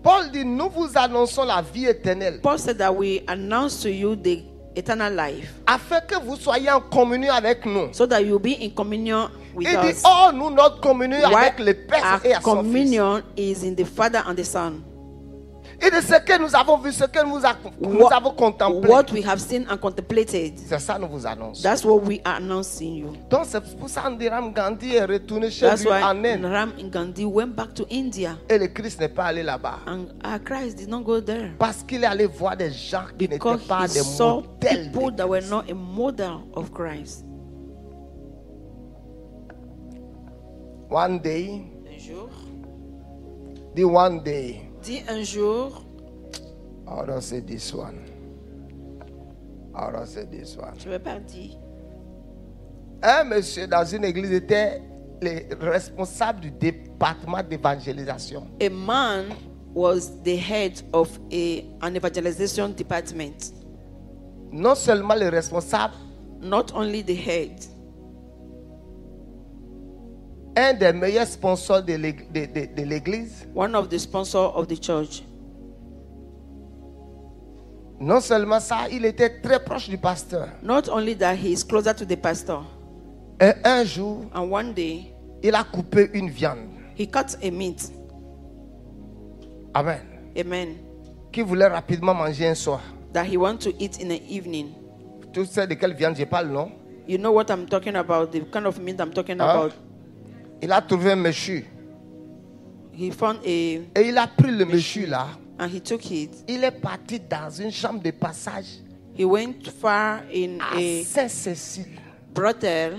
Paul dit, nous vous annonçons la vie éternelle. Paul said that we announce to you the eternal life, Afin que vous soyez en communion avec nous. so that you'll be in communion with Il dit, us. oh, nous, notre communion Why avec le Père et à our son Fils. communion is in the Father and the Son. Et de ce que nous avons vu, ce que nous avons contemplé. What we have seen and contemplated, C'est ça nous vous annonçons. that's what we are announcing you. Donc c'est pour ça qu'Andiram Gandhi est retourné chez That's lui why en Inde. Ram Gandhi went back to India, Et le Christ n'est pas allé là-bas. and our Christ did not go there Parce qu'il est allé voir des gens qui n'étaient because pas he des saw modèles. people de that were Christ. not a model of Christ. One day, Un jour, the one day, dit un jour, I don't say this one. I don't say this one. je vais pas dire. Un monsieur dans une église était le responsable du département d'évangélisation. A man was the head of an evangelization department. Non seulement le responsable, Not only the head, un des meilleurs sponsors de l'église. one of the sponsors of the church. Non seulement ça, il était très proche du pasteur. Not only that, he is closer to the pastor. Et un jour, And one day, il a coupé une viande. he cut a meat. Amen. Amen. Qui voulait rapidement manger un soir. That he want to eat in the evening. Tu sais de quelle viande je parle, non? You know what I'm talking about, the kind of meat I'm talking Hein? about. Il a trouvé un méchu. He found a, Et il a pris le méchu là. and he took it. Il est parti dans une chambre de passage He went far in à a Saint-Cécile. brothel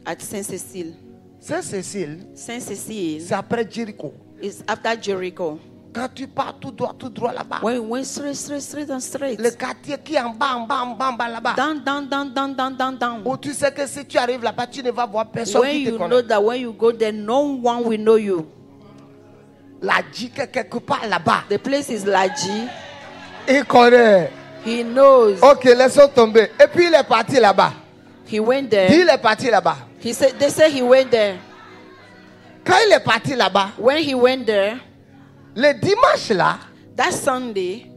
at Saint-Cécile. Saint-Cécile, Saint-Cécile c'est après Jéricho. is after Jericho. Quand tu pars tout droit là-bas. When we went straight and straight. Le quartier qui est en bas là-bas. Down. Où tu sais que si tu arrives là-bas, tu ne vas voir personne When qui te you connaît. know that when you go there, no one will know you. La dit que quelque part là-bas. The place is Laji. Il connaît. He knows. Ok, laissons tomber. Et puis il est parti là-bas. He went there. Il est parti là-bas. He said they say he went there. Quand il est parti là-bas, When he went there, le dimanche là, that Sunday,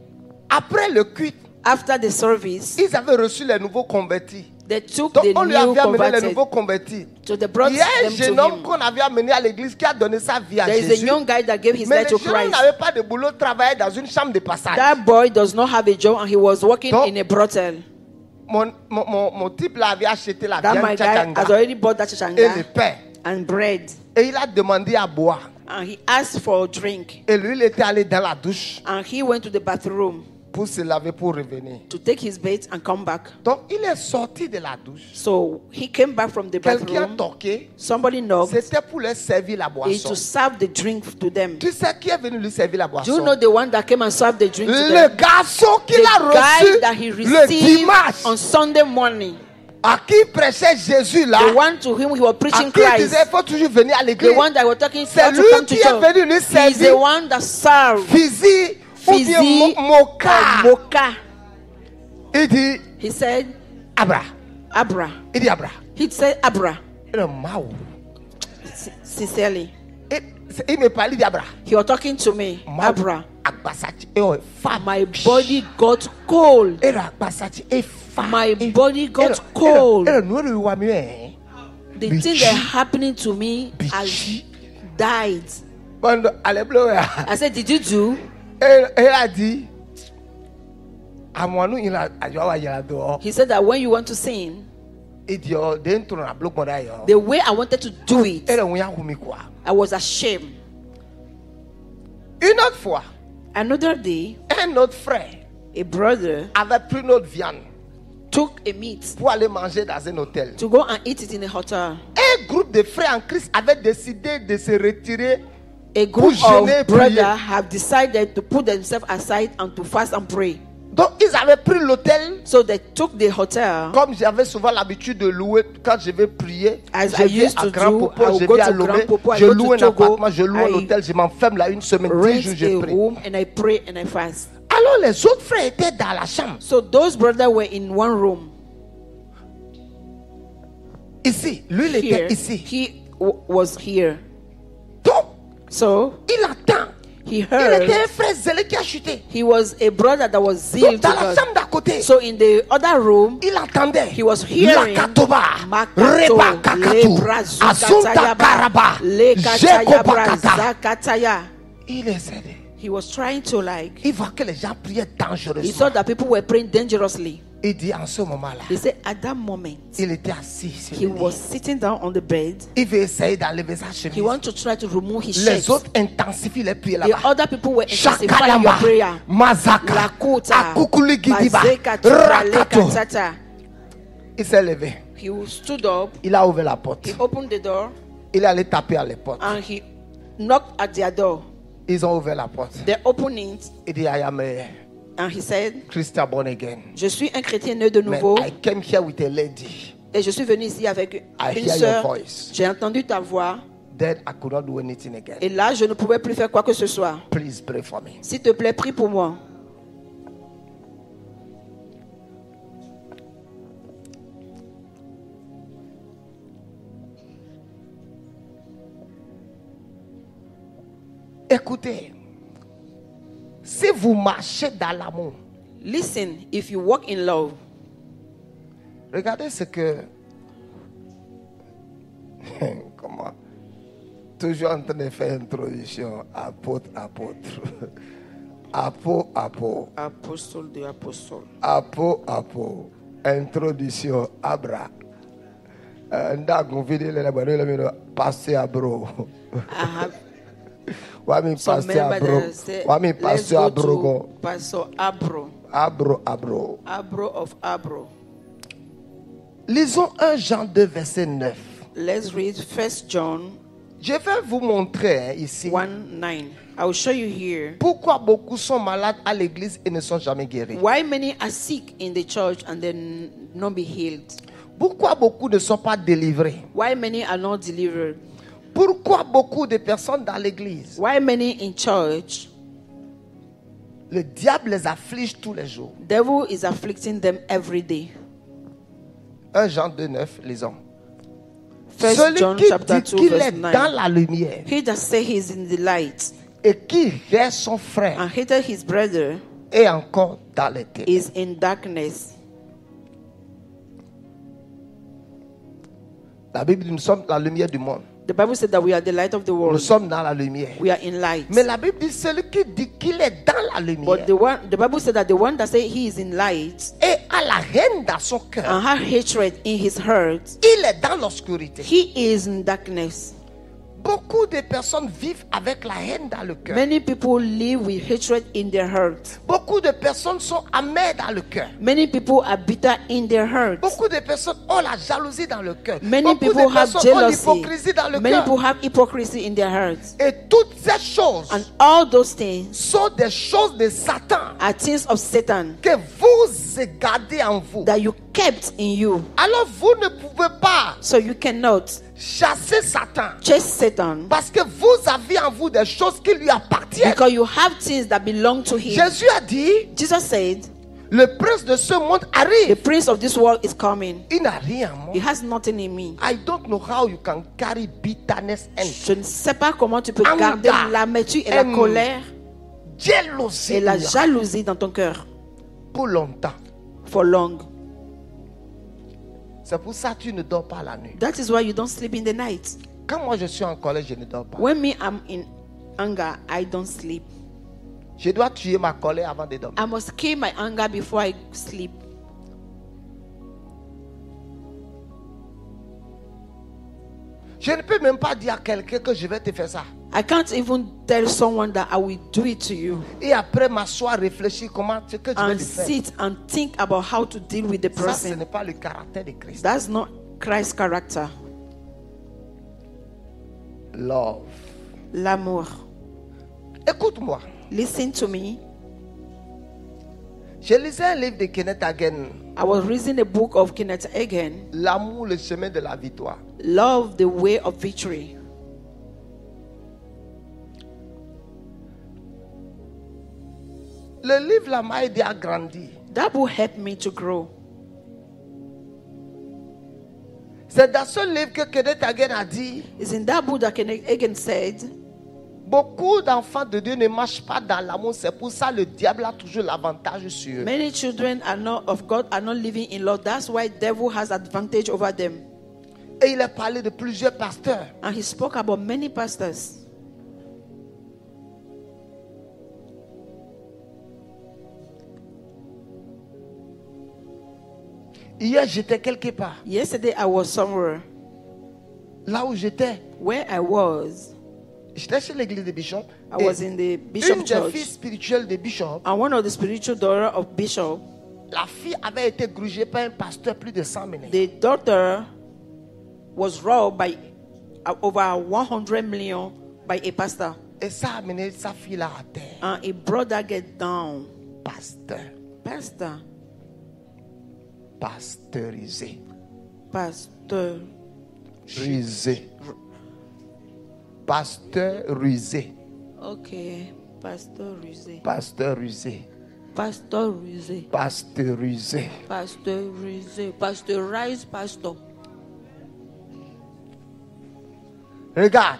après le culte, after the service, ils avaient reçu les nouveaux convertis. they took Donc the on lui new avait amené les converted. nouveaux convertis. So they brought Il y a un them jeune to homme him. qu'on avait amené à l'église qui a donné sa vie à There is a Jésus. young guy that gave his Mais life le to jeune homme Christ. n'avait pas de boulot, travaillait dans une chambre de passage. That boy does not have a job and he was working Donc, in a brothel. Mon type là avait acheté la That viande my guy tchachanga has already bought that et le chachanga pain. and bread. Et il a demandé à boire. And he asked for a drink. Et lui, il était allé dans la douche And he went to the bathroom pour se laver, pour revenir. to take his bath and come back. Donc, il est sorti de la douche. So he came back from the Quelqu'un a bathroom. toqué. Somebody knocked. C'était pour leur servir la Is boisson. to serve the drink to them. Tu sais qui est venu lui servir la Do you boisson? know the one that came and served the drink to Le them? garçon qu'il a The guy that he reçu le received dimanche, on Sunday morning. à qui prêchait Jésus là, The one to whom he was à preaching qui il Christ. disait il faut toujours venir à The l'église. one that was talking C'est to lui come to qui est church. venu lui He is servir the one that served Fizi ou bien Fizi Moka. Moka. Il dit He said, Abra. Abra. Il dit Abra. He said, Abra. Il dit Maou. Sincerely. Il me parlait d'Abra. He was talking to me. Abra. Agbasati. Oh, femme. My body got cold. Era Agbasati. Et femme. My body got cold. Era nous le voyons hein. The Bichi. thing that happening to me has Bichi. died. Quand elle pleure. I said, did you do? Elle a dit à moi nous il a dehors. He said that when you want to sin, Il dit oh dentro na bloc moi d'ailleurs. the way I wanted to do it, Elle on y a koumi quoi. I was ashamed. Une autre fois, Another day, un autre frère a brother avait pris notre viande took a meat pour aller manger dans un hôtel. to go and eat it in a hotel. Un groupe de frères en Christ avait décidé de se retirer A group Pour jeûner et of prier. brothers have decided to put themselves aside and to fast and pray. Donc ils avaient pris l'hôtel. So they took the hotel. Comme j'avais souvent l'habitude de louer quand je vais prier, As je I vais used à to Grand do, Popo, I will je go vais à to Lomé, Grand Popo, I je go loue to un Togo, appartement, je loue un I hôtel, je m'enferme là une semaine, 10 Rent jours, a je prie. room and I pray and I fast. Alors les autres frères étaient dans la chambre. So those brothers were in one room. Ici, lui il Here, était ici. he was here. Donc, So il attend. he Il heard. était un frère zélé qui a chuté. He was a brother that was Donc zealed to dans la God. chambre d'à côté, So in the other room, il entendait. he was hearing Lakatoba, Makato, Reba Kakatu, Lebra Asunta Karaba, Zukatayaba, Lekatayabra Jekobakata. Zakataya. Il essaie. He was trying to like, Il voit que les gens priaient he dangereusement. saw that people were praying dangerously. Il dit en ce moment-là, He said at that moment, il était assis sur he le lit. was sitting down on the bed. Il veut essayer d'enlever sa He chemise. wanted to try to remove his Les shirt. autres intensifient les prières The là-bas. other people were intensifying your Shakalamba, prayer. Mazaka, Lakota, Akukuligidiba, Mazekatu, Rakato. Lekatata. Il s'est levé. He stood up. Il a ouvert la porte. He opened the door Il est allé taper à la porte. and he knocked at their door. Ils ont ouvert la porte. They opened it Il dit, I am a and he said, Christian born again. je suis un chrétien né de Man, nouveau I came here with a lady. et je suis venu ici avec I une hear sœur. your voice. J'ai entendu ta voix Then I could not do anything again. et là je ne pouvais plus faire quoi que ce soit. Please pray for me. S'il te plaît, prie pour moi. Écoutez, si vous marchez dans l'amour, Listen, if you walk in love, regardez ce que... Comment? Toujours en train de faire introduction, apôtre. Apo. apostle de apostle. Apo. Introduction, abra. Ndago vidi le bano le mino passer abro. I have Wami some passer members abro. that say, Wami let's passer go abro. to Pastor Abro. Abro. Abro of Abro. Lisons 1 Jean 2 verset 9. Let's read 1 John Je vais vous montrer ici 1:9. I will show you here pourquoi beaucoup sont malades à l'église et ne sont jamais guéris. why many are sick in the church and then not be healed. Pourquoi beaucoup ne sont pas délivrés. Why many are not delivered. Pourquoi beaucoup de personnes dans l'église. Why many in church. Le diable les afflige tous les jours. Devil is afflicting them every day. 1 Jean 2 9, lisons. 1 Celui John qui chapter dit 2 qu'il verse est 9. dans la lumière He that say he is in the light et qui reste son frère and hated his brother est encore dans les ténèbres. is in darkness. La Bible dit nous sommes la lumière du monde. The Bible said that we are the light of the Nous world. sommes dans la lumière. We are in light. Mais la Bible dit celui qui dit qu'il est dans la lumière But the Bible said that the one that say he is in light et a la haine dans son cœur, and have hatred in his heart, il est dans l'obscurité. he is in darkness. Beaucoup de personnes vivent avec la haine dans le cœur. Many people live with hatred in their heart. Beaucoup de personnes sont amères dans le cœur. Many people are bitter in their heart. Beaucoup de personnes ont la jalousie dans le cœur. Many Beaucoup people de have personnes ont jealousy. l'hypocrisie dans le Many cœur. people have hypocrisy in their hearts. Et toutes ces choses And all those things sont des choses de Satan are things of Satan que vous gardez en vous. that you kept in you. Alors vous ne pouvez pas So you cannot chasser Satan chase Satan parce que vous avez en vous des choses qui lui appartiennent. because you have things that belong to him. Jésus a dit, Jesus said, le prince de ce monde the arrive. prince of this world is coming. Il n'a rien en moi. He has nothing in me. I don't know how you can carry bitterness and Je ne sais pas comment tu peux Anger garder l'amertume et la and colère jealousy et la in your heart jalousie dans ton cœur pour longtemps. for long. C'est pour ça que tu ne dors pas la nuit. That is why you don't sleep in the night. Quand moi je suis en colère, je ne dors pas. When me I'm in anger, I don't sleep. Je dois tuer ma colère avant de dormir. I must kill my anger before I sleep. Je ne peux même pas dire à quelqu'un que je vais te faire ça. I can't even tell someone that I will do it to you Et après m'asseoir, réfléchir comment ce que je vais and le faire. sit and think about how to deal with the Ça, ce person. n'est pas le caractère de Christ. That's not Christ's character. Love. L'amour. Écoute-moi. Listen to me. Je lisais un livre de Kenneth Hagin. I was reading a book of Kenneth Hagin, L'amour, le chemin de la victoire. Love, the Way of Victory. Le livre là m'a aidé à grandir. That book helped me to grow. C'est dans ce livre que Kenneth Hagin a dit, It's in that book that Kenneth Hagin said, beaucoup d'enfants de Dieu ne marchent pas dans l'amour. C'est pour ça que le diable a toujours l'avantage sur eux. many children of God are not living in love. That's why devil has advantage over them. Et il a parlé de plusieurs pasteurs. And he spoke about many pastors. Hier, j'étais quelque part. Yesterday I was somewhere. Là où j'étais, Where I was, j'étais chez l'église de Bishop. I was in the Bishop Une des Church. filles spirituelles de Bishop, And one of the spiritual daughter of Bishop, la fille avait été grugée par un pasteur plus de 100 millions. the daughter was robbed by over 100 million by a pastor. Et ça a amené sa fille là à terre. And he brought that girl down. Pasteur. Pastor. Pasteurisé. Pasteur. Rusé. Pasteurisé. Okay. Pasteurisé. Pasteurisé. Pasteurisé. Pasteurisé. Pasteurisé. Pasteurized pastor. Regarde.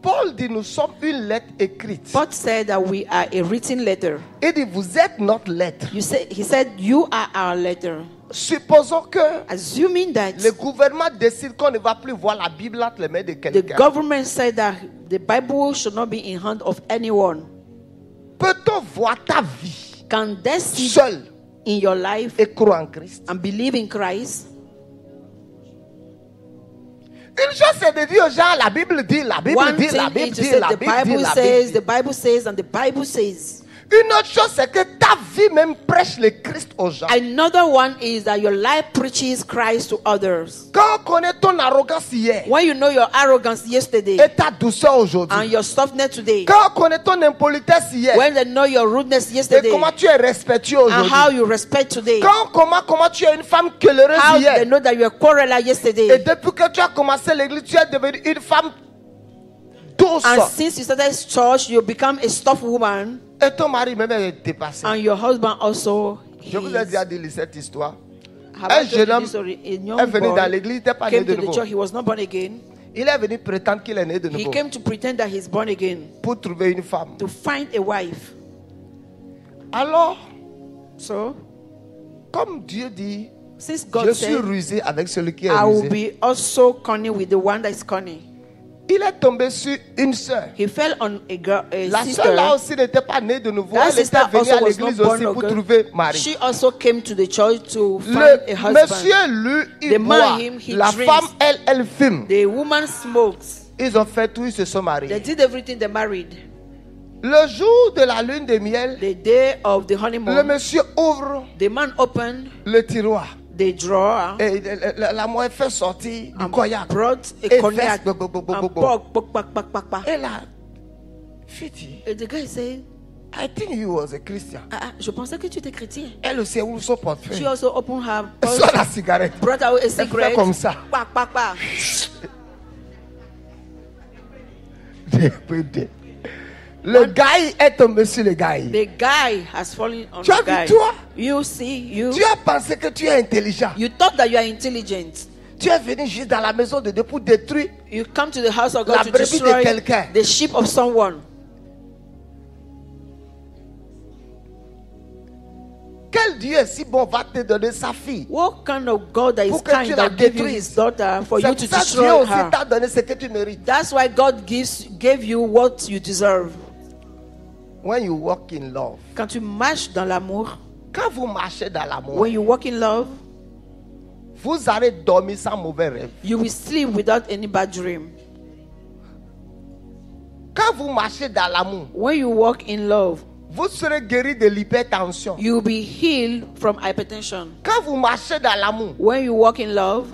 Paul dit, nous sommes une lettre écrite. Paul said that we are a written letter. Il dit, vous êtes notre lettre. He said, you are our letter. Supposons que Assuming that le gouvernement décide qu'on ne va plus voir la Bible entre les mains de the quelqu'un. government said that the Bible should not be in hand of anyone. Peut-on voir ta vie Can they see seule in your life et croire en Christ? and believe in Christ? Une chose c'est de dire aux gens, la Bible dit, la Bible One dit, thing la Bible is to dit, say la the Bible dit, Bible la says, Bible the dit. Bible says, and the Bible says. Une autre chose c'est que ta vie même prêche le Christ aux gens. Another one is that your life preaches Christ to others. Quand on connaît ton arrogance hier When you know your arrogance yesterday et ta douceur aujourd'hui, and your softness today, quand on connaît ton impolitesse hier when they know your rudeness et yesterday comment tu es respectueux and aujourd'hui, how you respect today, quand comment tu es une femme querelleuse how they hier know that you are quarreler et yesterday, depuis que tu as commencé l'église, tu es devenue une femme douce and since you started church, you become a soft woman, et ton mari même est dépassé. and your husband also. Je vous ai déjà dit cette histoire. Have Un I told jeune you homme this story? A young est venu boy dans l'église, il n'était pas né came de to the nouveau. church. He was not born again. Il est venu prétendre qu'il est né de He nouveau came to pretend that he's born again pour trouver une femme. to find a wife. Alors, So, comme Dieu dit, since je God suis said, rusé avec celui qui est I will rusé. be also cunning with the one that is cunning. Il est tombé sur une sœur. He fell on a girl, a La sister. sœur là aussi n'était pas née de nouveau. That Elle était sister venue also à was l'église not born aussi pour again. trouver mari. She also came to the church to find Le a husband. monsieur, lui, il The man, boit. him, he La drinks. femme, elle fume. The woman smokes. Ils ont fait tout, ils se sont They mariés. did everything. They married. Le jour de la lune de miel, The day of the le honeymoon, monsieur ouvre the man opened le tiroir. the drawer Et la moelle fait sortir du and cognac. brought a Et cognac verse, bo. and poured. Et la fille dit, And the guy said, I think he was a Christian. je pensais que tu étais chrétien. Elle aussi ouvre son She portefeuille. also opened her Elle purse, sort la cigarette. brought out a fait cigarette. comme ça. Pa. Le gars est tombé sur le gars. The guy has fallen on Tu as the vu guy. toi? You see, you Tu as pensé que tu es intelligent. thought that you are intelligent. Tu es venu juste dans la maison de Dieu pour détruire. You come to the house of La God to brebis de destroy quelqu'un. the sheep of someone. Quel Dieu est si bon va te donner sa fille? What kind of God that is Pour que tu kind la that gave you détruises. his daughter for you C'est to pour ça que Dieu destroy aussi her? t'a donné ce que tu mérites. That's why God gave you what you deserve. When you walk in love. Quand tu marches dans l'amour, Quand vous marchez dans l'amour, when you walk in love, vous allez dormir sans mauvais rêve. you will sleep without any bad dream. Quand vous marchez dans l'amour, When you walk in love, vous serez guéri de l'hypertension. you will be healed from hypertension. Quand vous marchez dans l'amour, When you walk in love,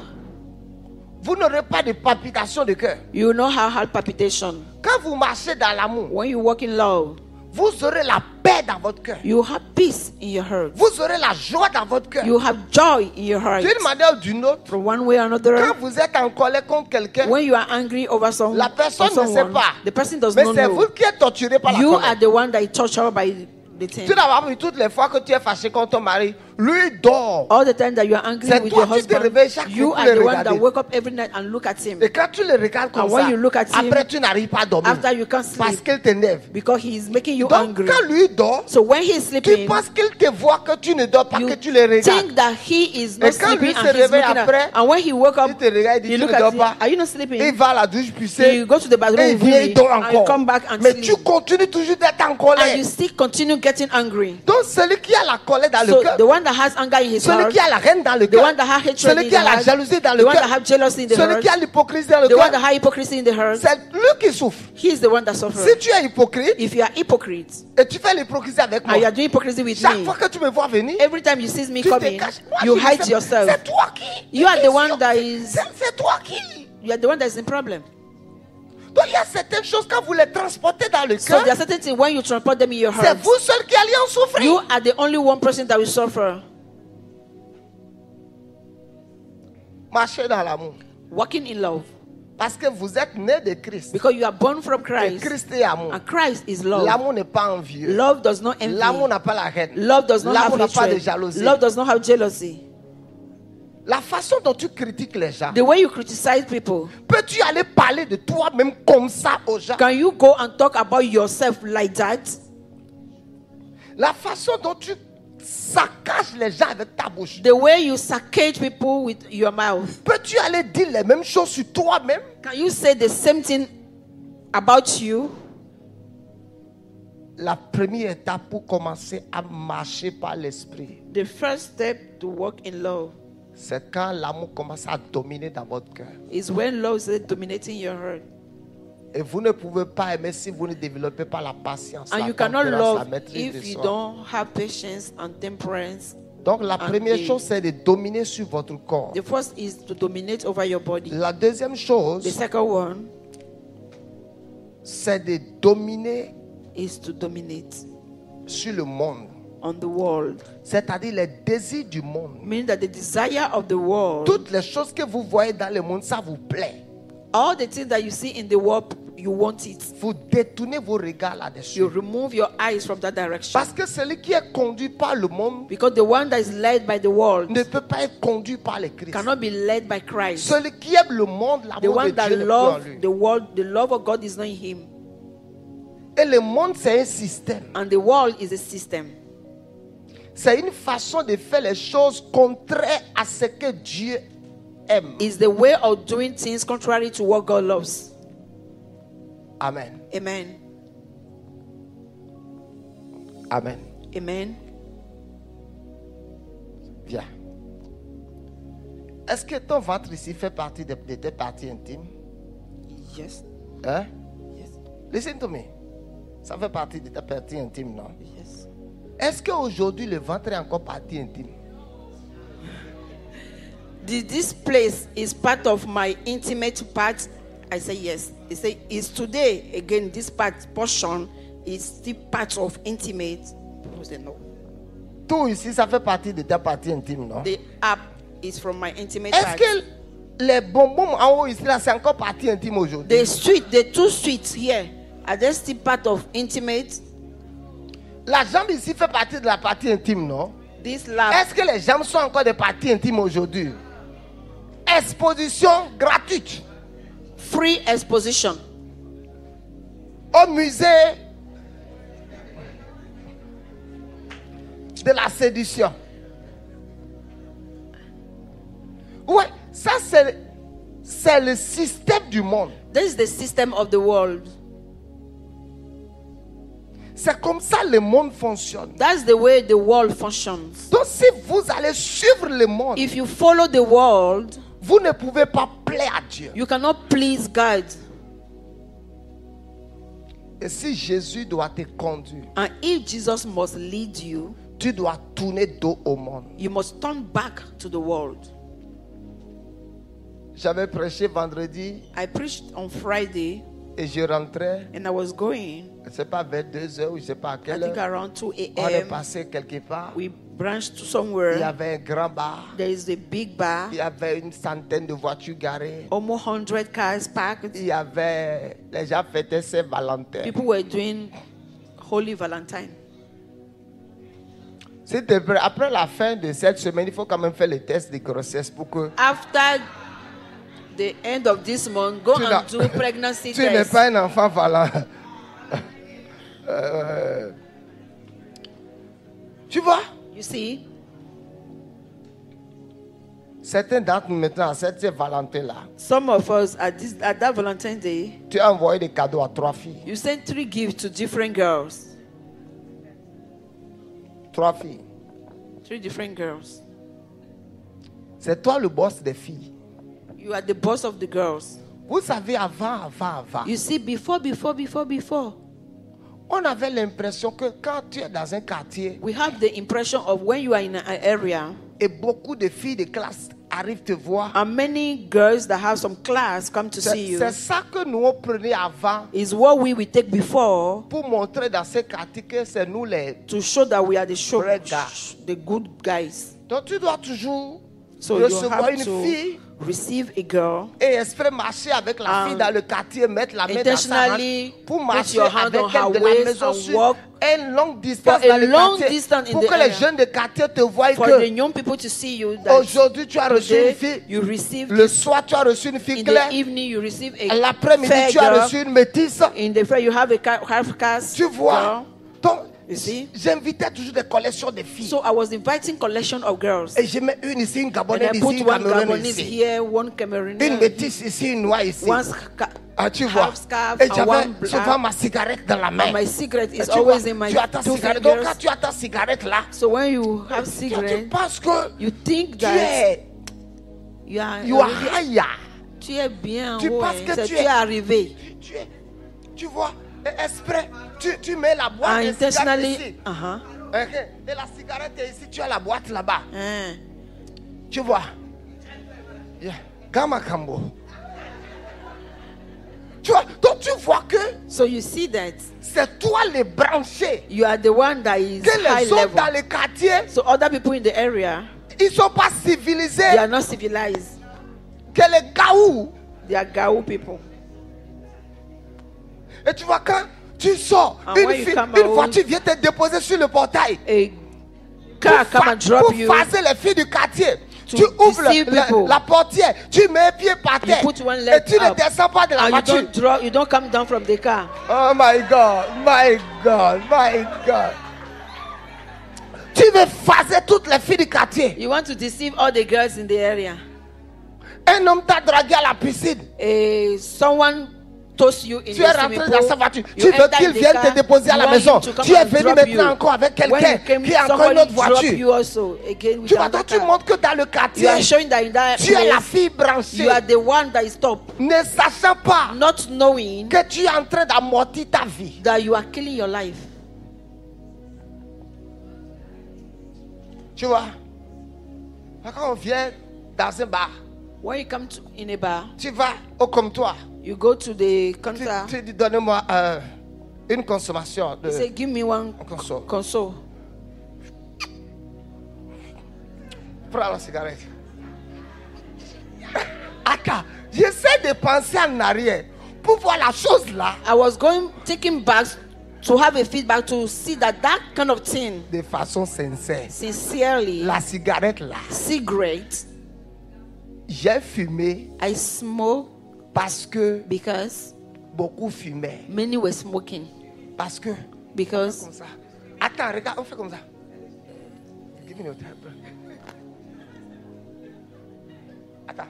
vous n'aurez pas de palpitation de cœur. You will not have heart palpitation. Quand vous marchez dans l'amour, When you walk in love, vous aurez la paix dans votre cœur. you have peace in your heart. Vous aurez la joie dans votre cœur. You have joy in your heart. D'une manière ou d'une autre, From one way or another, quand vous êtes en colère contre quelqu'un, when you are angry over la personne ne sait someone, pas. the person does Mais not c'est know. vous qui êtes torturé par la You colère. are the one that is tortured by the thing. Tu n'as pas vu toutes les fois que tu es fâché contre ton mari, lui dort. All the time that you are angry C'est with toi your qui te husband, réveilles chaque you jour pour are le the one regarder. that wake up every night and look at him. Et quand tu le regardes comme And when ça, you look at him, après tu n'arrives pas à dormir. After you can't Parce sleep qu'il t'énerve. because he is making you Donc angry. quand lui dort, So when he is tu sleeping, penses qu'il te voit que tu ne dors pas, you que tu le regardes. think that he is not Et quand lui sleeping se and he's réveille looking après, at. And when he woke up, il te regarde et dit, he tu look ne at dors him. pas. Are you not Il sleeping? va à la douche pisser. You go to the Et bathroom il vient, il dort and you encore. come back and Mais sleep. tu continues toujours d'être en And colère. you still continue getting angry. Donc celui qui a la colère dans le So cœur, the one that has anger in his celui heart, qui a la haine dans le the cœur, one that has hatred celui in qui the a la heart, jalousie dans the le one that cœur, has jealousy in the celui heart, qui a l'hypocrisie dans le the one that cœur, has hypocrisy in the heart, c'est lui qui souffre. he is the one that suffers. Si tu es hypocrite If you are hypocrite et tu fais l'hypocrisie avec moi, and you are doing hypocrisy with chaque me, fois que tu me vois venir, every time you see me tu te coming, caches. Moi, you je ne hide sais- yourself. C'est toi qui. You are the one that is. C'est toi qui. You are the one that is in problem. Donc il y a certaines choses quand vous les transportez dans le So cœur, there are certain things when you transport them in your c'est heart, vous seul qui allez en souffrir. you are the only one person that will suffer. Marchez dans l'amour. Walking in love. Parce que vous êtes né de Christ. Because you are born from Et Christ. Christ est amour. And Christ is love. L'amour n'est pas envieux. Love does not envy. L'amour n'a pas la haine. Love does not have L'amour n'a pas de hatred. jalousie. Love does not have jealousy. La façon dont tu critiques les gens, The way you criticize people, peux-tu aller parler de toi-même comme ça aux gens? can you go and talk about yourself like that? La façon dont tu saccages les gens avec ta bouche, The way you saccage people with your mouth, peux-tu aller dire les mêmes choses sur toi-même? can you say the same thing about you? La première étape pour commencer à marcher par l'esprit, The first step to walk in love c'est quand l'amour commence à dominer dans votre cœur. is when love is dominating your heart. Et vous ne pouvez pas aimer si vous ne développez pas la patience, And la you cannot tempérance, la love maîtrise de if you soi. don't have patience and temperance. Donc la and première the- chose, c'est de dominer sur votre corps. The first is to dominate over your body. La deuxième chose, The second one c'est de dominer is to dominate sur le monde. on the world. C'est-à-dire les désirs du monde. Meaning that the desire of the world, Toutes les choses que vous voyez dans le monde, ça vous plaît. all the things that you see in the world, you want it. Vous détournez vos regards là-dessus. You remove your eyes from that direction. Parce que celui qui est conduit par le monde Because the one that is led by the world ne peut pas être conduit par le Christ. cannot be led by Christ. Celui qui aime le monde, The l'amour de one that Dieu n'est plus en loves lui. the world, the love of God is not in him. Et le monde, c'est un système. And the world is a system. C'est une façon de faire les choses contraires à ce que Dieu aime. It's the way of doing things contrary to what God loves. Amen. Amen. Amen. Amen. Viens. Est-ce que ton ventre ici fait partie de tes parties intimes? Yes. Hein? Yes. Listen to me. Ça fait partie de ta partie intime, non? Yes. Est-ce qu'aujourd'hui le ventre est encore partie intime? This place is part of my intimate part. I say yes. They say is today again. This portion is still part of intimate. People say no. Tout ici, ça fait partie de ta partie intime, non? The app is from my intimate Est-ce part. que les bonbons en haut ici, là, c'est encore partie intime aujourd'hui? The two sweets here, are they still part of intimate? La jambe ici fait partie de la partie intime, non? This lab, Est-ce que les jambes sont encore des parties intimes aujourd'hui? Exposition gratuite free exposition au musée de la séduction. Ouais, ça c'est le système du monde. This is the system of the world. C'est comme ça le monde fonctionne. That's the way the world functions. Donc si vous allez suivre le monde, If you follow the world, vous ne pouvez pas plaire à Dieu. you cannot please God. Et si Jésus doit te conduire, And if Jesus must lead you, tu dois tourner dos au monde. you must turn back to the world. J'avais prêché vendredi I preached on Friday et je rentrais, and I was going, je ne sais pas, vers 2 heures ou je ne sais pas à I quelle think heure. around 2 On est a.m. passé quelque part. We branched Il y somewhere. avait un grand bar. There is a big bar, Il y avait une centaine de voitures garées. almost 100 cars parked. Il y avait... Les gens fêtaient Saint-Valentin. People were doing Holy Valentine. S'il te plaît, après la fin de cette semaine, il faut quand même faire le test de grossesse pour que After the end of this month, go Tu n'as- and do pregnancy tu n'es test. pas un enfant valant. Tu vois, You see, certains d'entre nous maintenant, à cette Saint-Valentin-là, some of us at that Valentine's Day, tu as envoyé des cadeaux à 3 filles. you send 3 gifts to different girls. 3 filles. 3 different girls. C'est toi le boss des filles. You are the boss of the girls. Vous savez, avant, You see, before, on avait l'impression que quand tu es dans un quartier we have the impression of when you are in an area et beaucoup de filles de classe arrivent te voir, and many girls that have some class come to see you, c'est ça que nous on prenait avant is what we will take before pour montrer dans ce quartier que c'est nous les... to show that we are Vrai gars. the good guys. Donc tu dois toujours So you recevoir have une to fille receive a girl, et espérer marcher avec la fille dans le quartier, mettre la main dans sa intentionally hanche pour put marcher your hand avec on elle her de la waist maison and sur walk une longue distance for a dans le long quartier distance in pour the que les area. jeunes de quartier te voient for the que young people to see you that aujourd'hui tu as reçu une today fille, you receive le this, soir tu as reçu une fille in claire, the evening you receive a l'après-midi fair tu as girl, reçu une métisse. in the fair you have a half caste Tu vois. Donc, You see? j'invitais toujours des collections de filles. So I was inviting collection of girls. Et je mets une ici, une And Gabonaise I ici, put une one Camerounaise Gabonese ici. here, one Cameroonian, Une métisse ici, une noire ici. one Ah, tu vois. half scarf Et and j'avais one souvent black. ma cigarette dans la main. And my cigarette Et is tu vois, always in my tu as ta 2 cigarette. Donc fingers. quand tu as ta cigarette là, So when you have tu cigarette, penses que you think tu that es, you are higher. tu es bien Tu haut, penses hein. que C'est- tu tu es- es arrivé. Tu vois, et exprès, tu mets la boîte de cigarette Intentionally, ici. uh-huh. Et la cigarette est ici, tu as la boîte là-bas. Eh. Tu vois. Yeah. Gamma Kambo. Tu vois, donc tu vois que So you see that c'est toi les branchés. you are the one that is Que high les autres level. dans les quartiers, So other people in the area, ils ne sont pas they civilisés. are not civilized. Que les gaou. They are Gao people. Et tu vois, quand tu sors, And une, when you fille, come une out, voiture vient te déposer sur le portail. A car come and drop pour you. phaser les filles du quartier. To Tu ouvres deceive people. la portière, tu mets un pied par You terre. put one Et leg tu ne up. descends pas de la And voiture. you don't come down from the car. Oh my God, my God, my God. Tu veux phaser toutes les filles du quartier. You want to deceive all the girls in the area. Un homme t'a dragué à la piscine. Someone toast you in Tu es the rentré swimming dans pool. sa voiture. You Tu veux enter qu'il in the vienne car, te déposer à you la want maison. him to come Tu es and venu drop maintenant you. encore avec When quelqu'un you came, qui a encore somebody une autre drop voiture. you also again with Tu vois, another donc tu car. montres que dans le You quartier, are showing that in that tu es la place, fille branchée. you are the one that is top, Ne sachant pas not knowing que tu es en train d'amortir ta vie. that you are killing your life. Tu vois, quand on vient dans un bar, When you come to in a bar, tu vas au comptoir. you go to the Tu counter. dis, donne-moi une consommation de You say, give me one console. console. Prends la cigarette. Attends, j'essaie de penser en arrière pour voir la chose là I was taking back to have a feedback to see that kind of thing, de façon sincère. sincerely, La cigarette là, cigarette, j'ai fumé I smoke parce que because beaucoup fumaient. many were smoking. Parce que, Because comme ça. Attends, regarde, on fait comme ça. Give me your time. Attends.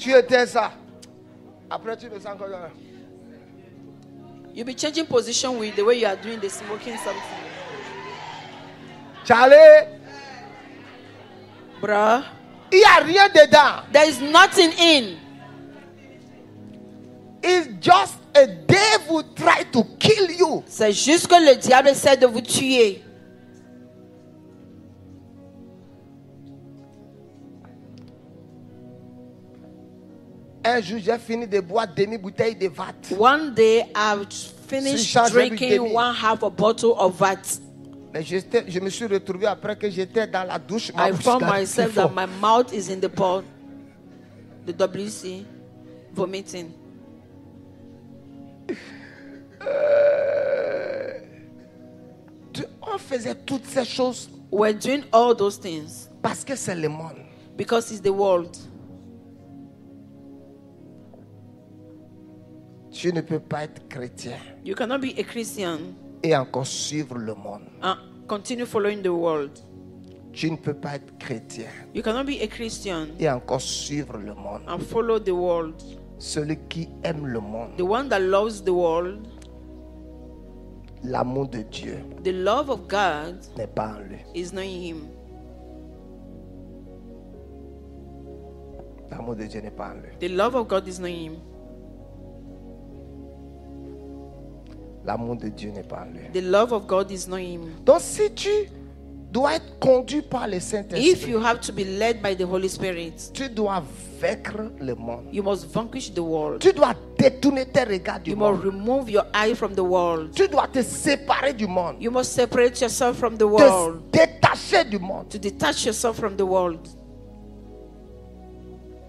Tu éteins ça. Après, tu me sens encore. You'll be changing position with the way you are doing the smoking something. Charlie, Bruh, il n'y a rien dedans. there is nothing in. It's just a devil try to kill you. C'est juste que le diable essaie de vous tuer. Un jour, j'ai fini de boire demi-bouteille de vat. One day, I've finished Si change drinking every day. 1/2 a bottle of vat. Mais je me suis retrouvé après que j'étais dans la douche. I bouche found garde myself plus that fort. my mouth is in the pot, the WC, vomiting. On faisait toutes ces choses We're doing all those things parce que c'est le monde. because it's the world. Tu ne peux pas être chrétien You cannot be a Christian et encore suivre le monde. and continue following the world. Tu ne peux pas être chrétien You cannot be a Christian et encore suivre le monde. and follow the world. Celui qui aime le monde, The one that loves the world, l'amour de Dieu the love of God n'est pas en lui. is not in him. L'amour de Dieu n'est pas en lui. The love of God is not in him. L'amour de Dieu n'est pas en lui. The love of God is not in him. Donc si tu dois être conduit par le If Saint-Esprit, you have to be led by the Holy Spirit, tu dois vaincre le monde. you must vanquish the world. Tu dois détourner tes regards du You must monde. remove your eye from the world. Tu dois te séparer du monde. You must separate yourself from the world. Te détacher du monde. To detach yourself from the world.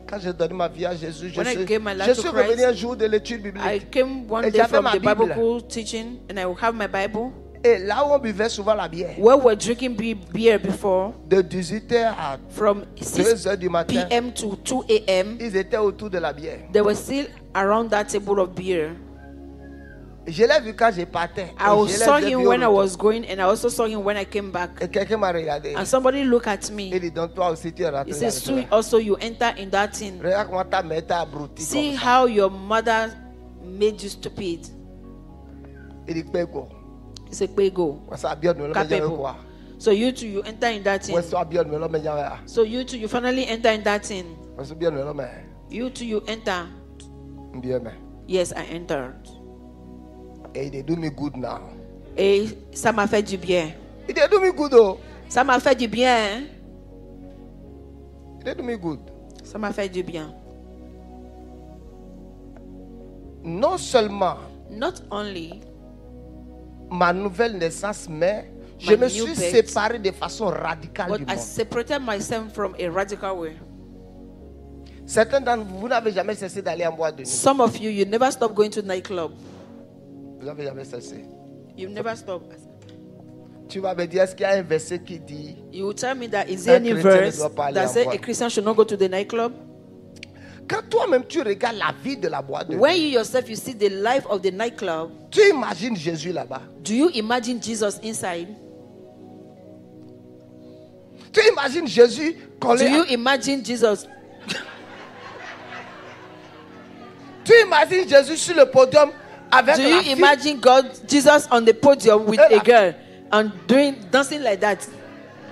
Quand j'ai donné ma vie à Jésus, je When I suis, gave my life je to suis Christ, revenu un jour de l'étude I biblique. came one Et day j'avais from ma the Bible. Bible teaching, and I will have my Bible. Et là où on buvait souvent la bière, Where we're drinking beer before, de 18h à from 6 2h du matin, p.m. to 2 a.m., ils étaient autour de la bière. they were still around that table of beer. Je l'ai vu quand je partais. I Et je saw les ai him vus au when I retour. was going, and I also saw him when I came back. Et quelqu'un m'a regardé. And somebody looked at Il me. dit, donc toi aussi tu es rentré He dans says, le "So cela. also you enter in that thing. Regarde comment ta mère t'a abruti See comme ça. how your mother made you stupid." Il dit, Pego. He said, "Go." Ouais, ça a bien nous le mettre Capable. quoi. So you too, you enter in that thing. Ouais, ça a bien nous le mettre quoi. So you too, you finally enter in that thing. Ouais, ça a bien nous le mettre. You too, you enter. Bien, mais. Yes, I entered. Et il dit, do me good now. Et ça m'a fait du bien. Il dit, do me good, oh. Ça m'a fait du bien. Hein? Il dit, do me good. Ça m'a fait du bien. Non seulement Not only, ma nouvelle naissance, mais je My me new suis birth. séparé de façon radicale but du I monde. separated myself from a radical way. Certains d'entre vous, vous n'avez jamais cessé d'aller en boîte de nuit. Some of you, you never stop going to nightclub. Vous n'avez jamais cessé. You never stop. Tu vas me dire, est-ce qu'il y a un verset qui dit, You will tell me that is there Un any chrétien ne verse doit pas aller that en says boîte. a Christian should not go to the nightclub? quand toi-même tu regardes la vie de la boîte de nuit, When you yourself you see the life of the nightclub, tu imagines Jésus là-bas. do you imagine Jesus inside? Tu imagines Jésus Do collé. you imagine Jesus? Tu imagines Jésus sur le podium avec Do la you fille. imagine Jesus on the podium with a girl and dancing like that?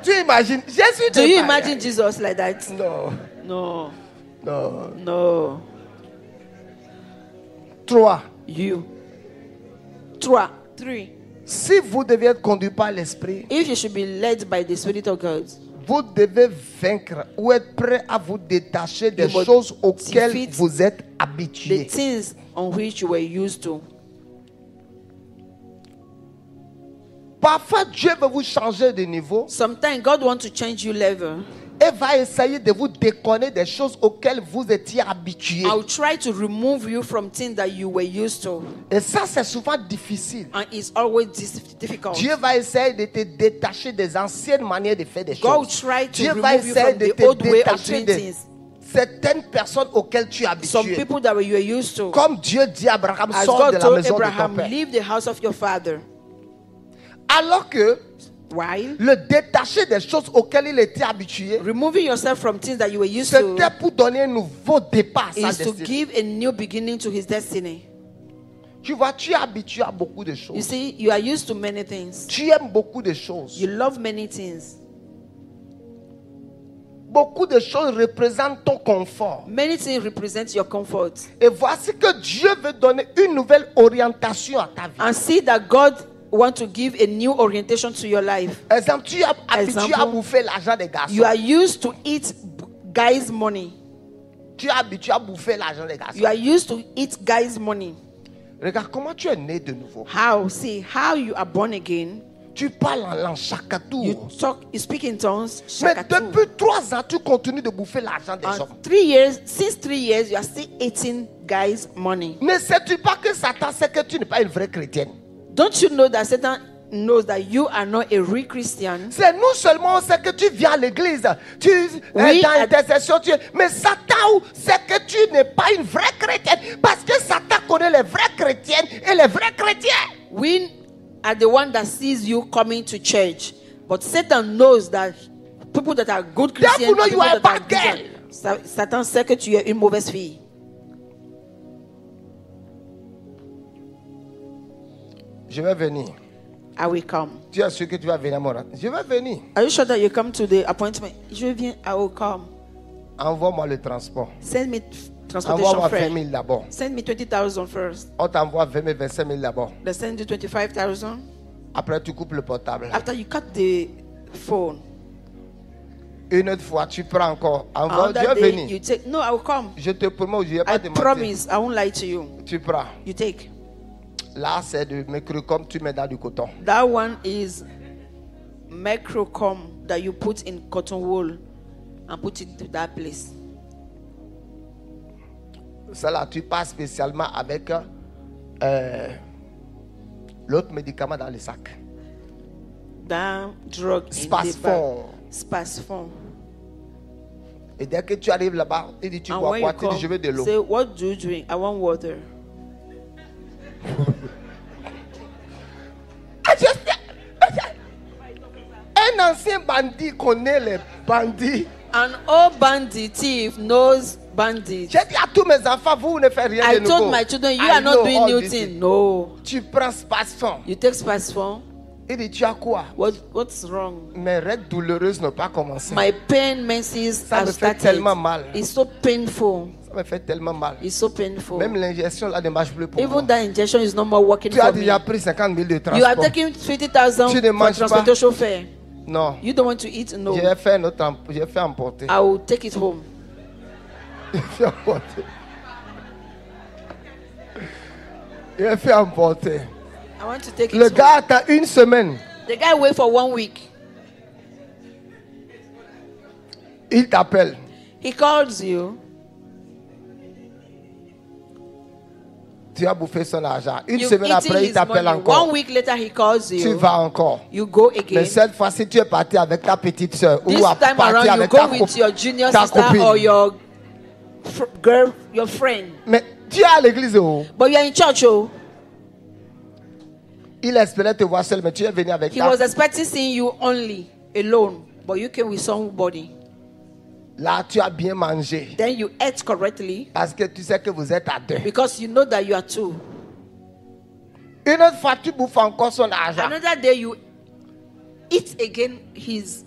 Tu imagines Jésus. Do n'est you pas- imagine Jesus like that? Non, No, non. no. 3. You. 3. Si vous devez être conduit par l'esprit, If you should be led by the Spirit of God, vous devez vaincre ou être prêt à vous détacher des You must choses auxquelles defeat vous êtes the habitué. things on which you were used to. Parfois, Dieu veut vous changer de niveau Sometimes God wants to change you level. et va essayer de vous déconner des choses auxquelles vous étiez habitué. I'll try to remove you from things that you were used to. Et ça, c'est souvent difficile. And it's always difficult. Dieu va essayer de te détacher des anciennes manières de faire des God will choses. try to Dieu va remove you essayer from de the te old way of détacher doing de things. certaines personnes auxquelles tu es Some habitué. people that you were used to. Comme Dieu dit à Abraham, As sors God de la told maison de ton Abraham, père. leave the house of your father. Alors que While le détacher des choses auxquelles il était habitué, removing yourself from things that you were used to c'était pour donner un nouveau départ à sa is to destinée. give a new beginning to his destiny. Tu vois, tu es habitué à beaucoup de You choses. see, you are used to many things. Tu aimes beaucoup de choses. You love many things. Beaucoup de choses représentent ton confort. Many things represent your comfort. Et voici que Dieu veut donner une nouvelle orientation à ta vie. And see that God wants to give a new orientation to your life. Exemple, tu es habitué à Exemple. bouffer l'argent des garçons. You are used to eat guys' money. Tu es habitué à bouffer l'argent des garçons. You are used to eat guys' money. Regarde comment tu es né de nouveau. How? See, how you are born again. Tu parles en langue chaque tour. You speak in tongues. Mais Shakatu. depuis 3 ans, tu continues de bouffer l'argent des hommes. 3 years, since 3 years, you are still eating guys' money. Ne sais-tu pas que Satan sait que tu n'es pas une vraie chrétienne? Don't you know that Satan knows that you are not a real Christian? C'est nous seulement on sait que tu viens à l'église, tu es Oui, dans l'intercession, mais Satan sait que tu n'es pas une vraie chrétienne parce que Satan connaît les vraies chrétiennes et les vrais chrétiens. We are the one that sees you coming to church, but Satan knows that people that are good Christians, Devil know you people are a that are bad girl. good- Satan sait que tu es une mauvaise fille. Je vais venir. I will come. Tu es sûr que tu vas venir à mon rendez-vous? Je vais venir. Are you sure that you come to the appointment? Je viens, I will come. Envoie-moi le transport. Send me transportation Envoie-moi 20 fare. 000 d'abord. Send me 20,000 first. On t'envoie 20 000, 25 000 d'abord. They send you 25,000. Après, tu coupes le portable. After you cut the phone, Une autre fois, tu prends encore. Envoie, je another vais day venir. you take. No, I will come. Je te promets, je ne vais pas I te mentir. promise, I won't lie to you. Tu prends. You take. Là, c'est de comme tu mets dans du coton. That one is microcom that you put in cotton wool and put it to that place. Cela, tu passes spécialement avec l'autre médicament dans le sac. That drug in the Spasfon. bag. Spasfon. Et dès que tu arrives là-bas, il dit tu And bois when quoi? you Tu dis come, je veux de l'eau. say, what do you drink? I want water. Un ancien bandit connaît les bandits. An old bandit thief knows bandits. J'ai dit à tous mes enfants, vous ne faites rien I de nouveau. told my children, you I are not know doing all new this thing. thing. No. Tu prends Spasfon. You take Spasfon. Il dit tu as quoi? What's wrong? Mes règles douloureuses n'ont pas commencé. My pain menses Ça have me fait started. tellement mal. It's so painful. Ça me fait tellement mal. It's so painful. Même l'injection là ne marche plus pour moi. Even that injection is no more working Tu as for me. déjà pris 50 000 de You are transport. taking 50,000 Tu ne for manges pas. transportation fare. Non. You don't want to eat? No. J'ai fait un autre, j'ai fait emporter. I will take it home. J'ai fait emporter. J'ai fait emporter. I want to take it Le home. gars attend une semaine. The guy wait for 1 week. Il t'appelle. He calls you. Tu as bouffé son argent. Une You've semaine eaten après, il his t'appelle money. encore. 1 week later, he calls Tu you. vas encore. You go Mais again. cette fois-ci, tu es parti avec ta petite soeur. This Ou à time partir around, you avec go ta, with your junior ta sister copine. or your girl, your friend. Mais tu es à l'église. Oh. But you are in church, oh. Il espérait te voir seul, mais tu es venu avec He ta. was expecting seeing you only, alone. But you came with somebody. Là, tu as bien mangé. Then you ate correctly Parce que tu sais que vous êtes à deux. because you know that you are two. Une autre fois, tu bouffes encore son argent. Another day you eat again his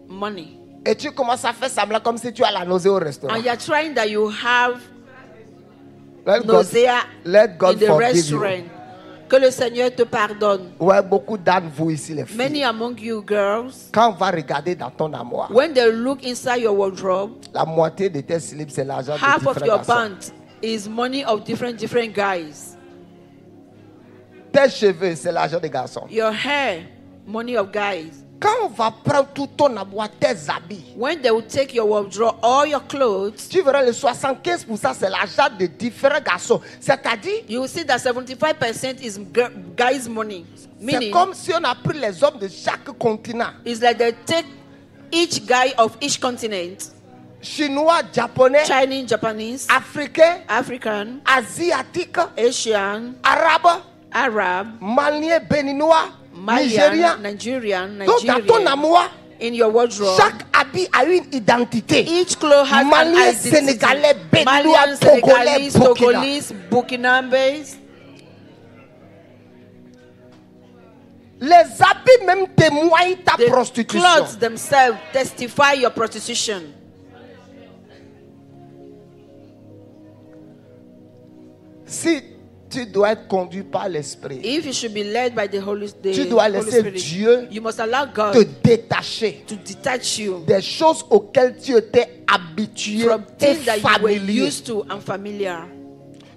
money. Et tu commences à faire semblant comme si tu as la nausée au restaurant. And you are trying that you have Let God, nausea let God in the forgive you. restaurant. Que le Seigneur te pardonne. Ouais, beaucoup d'entre vous ici, les filles. Many among you girls, Quand on va regarder dans ton armoire, when they look inside your wardrobe, la moitié de tes slips, c'est l'argent de half of différents your garçons. pants is money of different guys. Tes cheveux, c'est l'argent des garçons. Your hair, money of guys. Quand on va prendre tout ton armoire, tes habits, When they will take your wardrobe, all your clothes, tu verras le 75%, c'est l'argent de différents garçons. C'est-à-dire, you will see that 75% is guys' money. c'est Meaning, comme si on a pris les hommes de chaque continent. it's like they take each guy of each continent, Chinois, japonais, Chinese, Japanese, africain, African, asiatique, Asian, arabe, Arab, malien, béninois, Nigérien. Nigerian, Donc dans ton amour, in your wardrobe, chaque habit a une identité. each clothes has an Malien, identity. Sénégalais, Malian, Béninois, Senegalese, Togolais, Burkina. Togolese, Burkinabés. Les habits même témoignent ta The prostitution. clothes themselves testify your prostitution. Si tu dois être conduit par l'esprit, If you should be led by the Holy tu dois Holy laisser Spirit, Dieu you must allow God te détacher to detach you des choses auxquelles tu étais habitué from et things that you were familier. used to and familiar.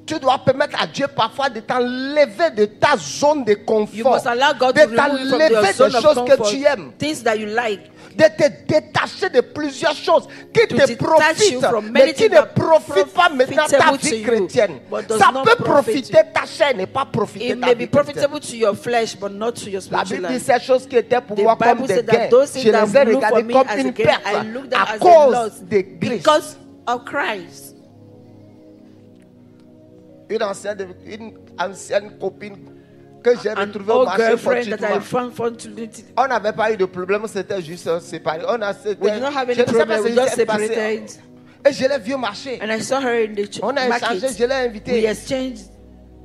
Tu dois permettre à Dieu parfois de t'enlever de ta zone de You confort, must allow God de to remove you from t'enlever your des zone of choses que comfort, tu aimes, things that you like, de te détacher de plusieurs choses qui to te detach profitent, you from mais many qui things ne that profitent pas maintenant ta profitable to vie you, chrétienne. but does Ça not peut profit profiter ta chair, n'est pas profiter It ta may vie be chrétienne. profitable to your flesh, but not to your La spiritual Bible dit life. ces choses qui étaient pour The moi comme Bible des said gains. that those Je things les that ai look for regardés me comme as a une gain, perte I look them à as a cause loss de Christ. because of Christ. Une ancienne copine que j'ai An retrouvée au old marché girlfriend that I fortuitement. found fortunately. On n'avait pas eu de problème, c'était juste séparé. We did not have any je ne sais pas problem. ce We qui just s'est passé. separated. Et je l'ai vu au marché. And I saw her in the On a échangé, market. je l'ai We invitée. exchanged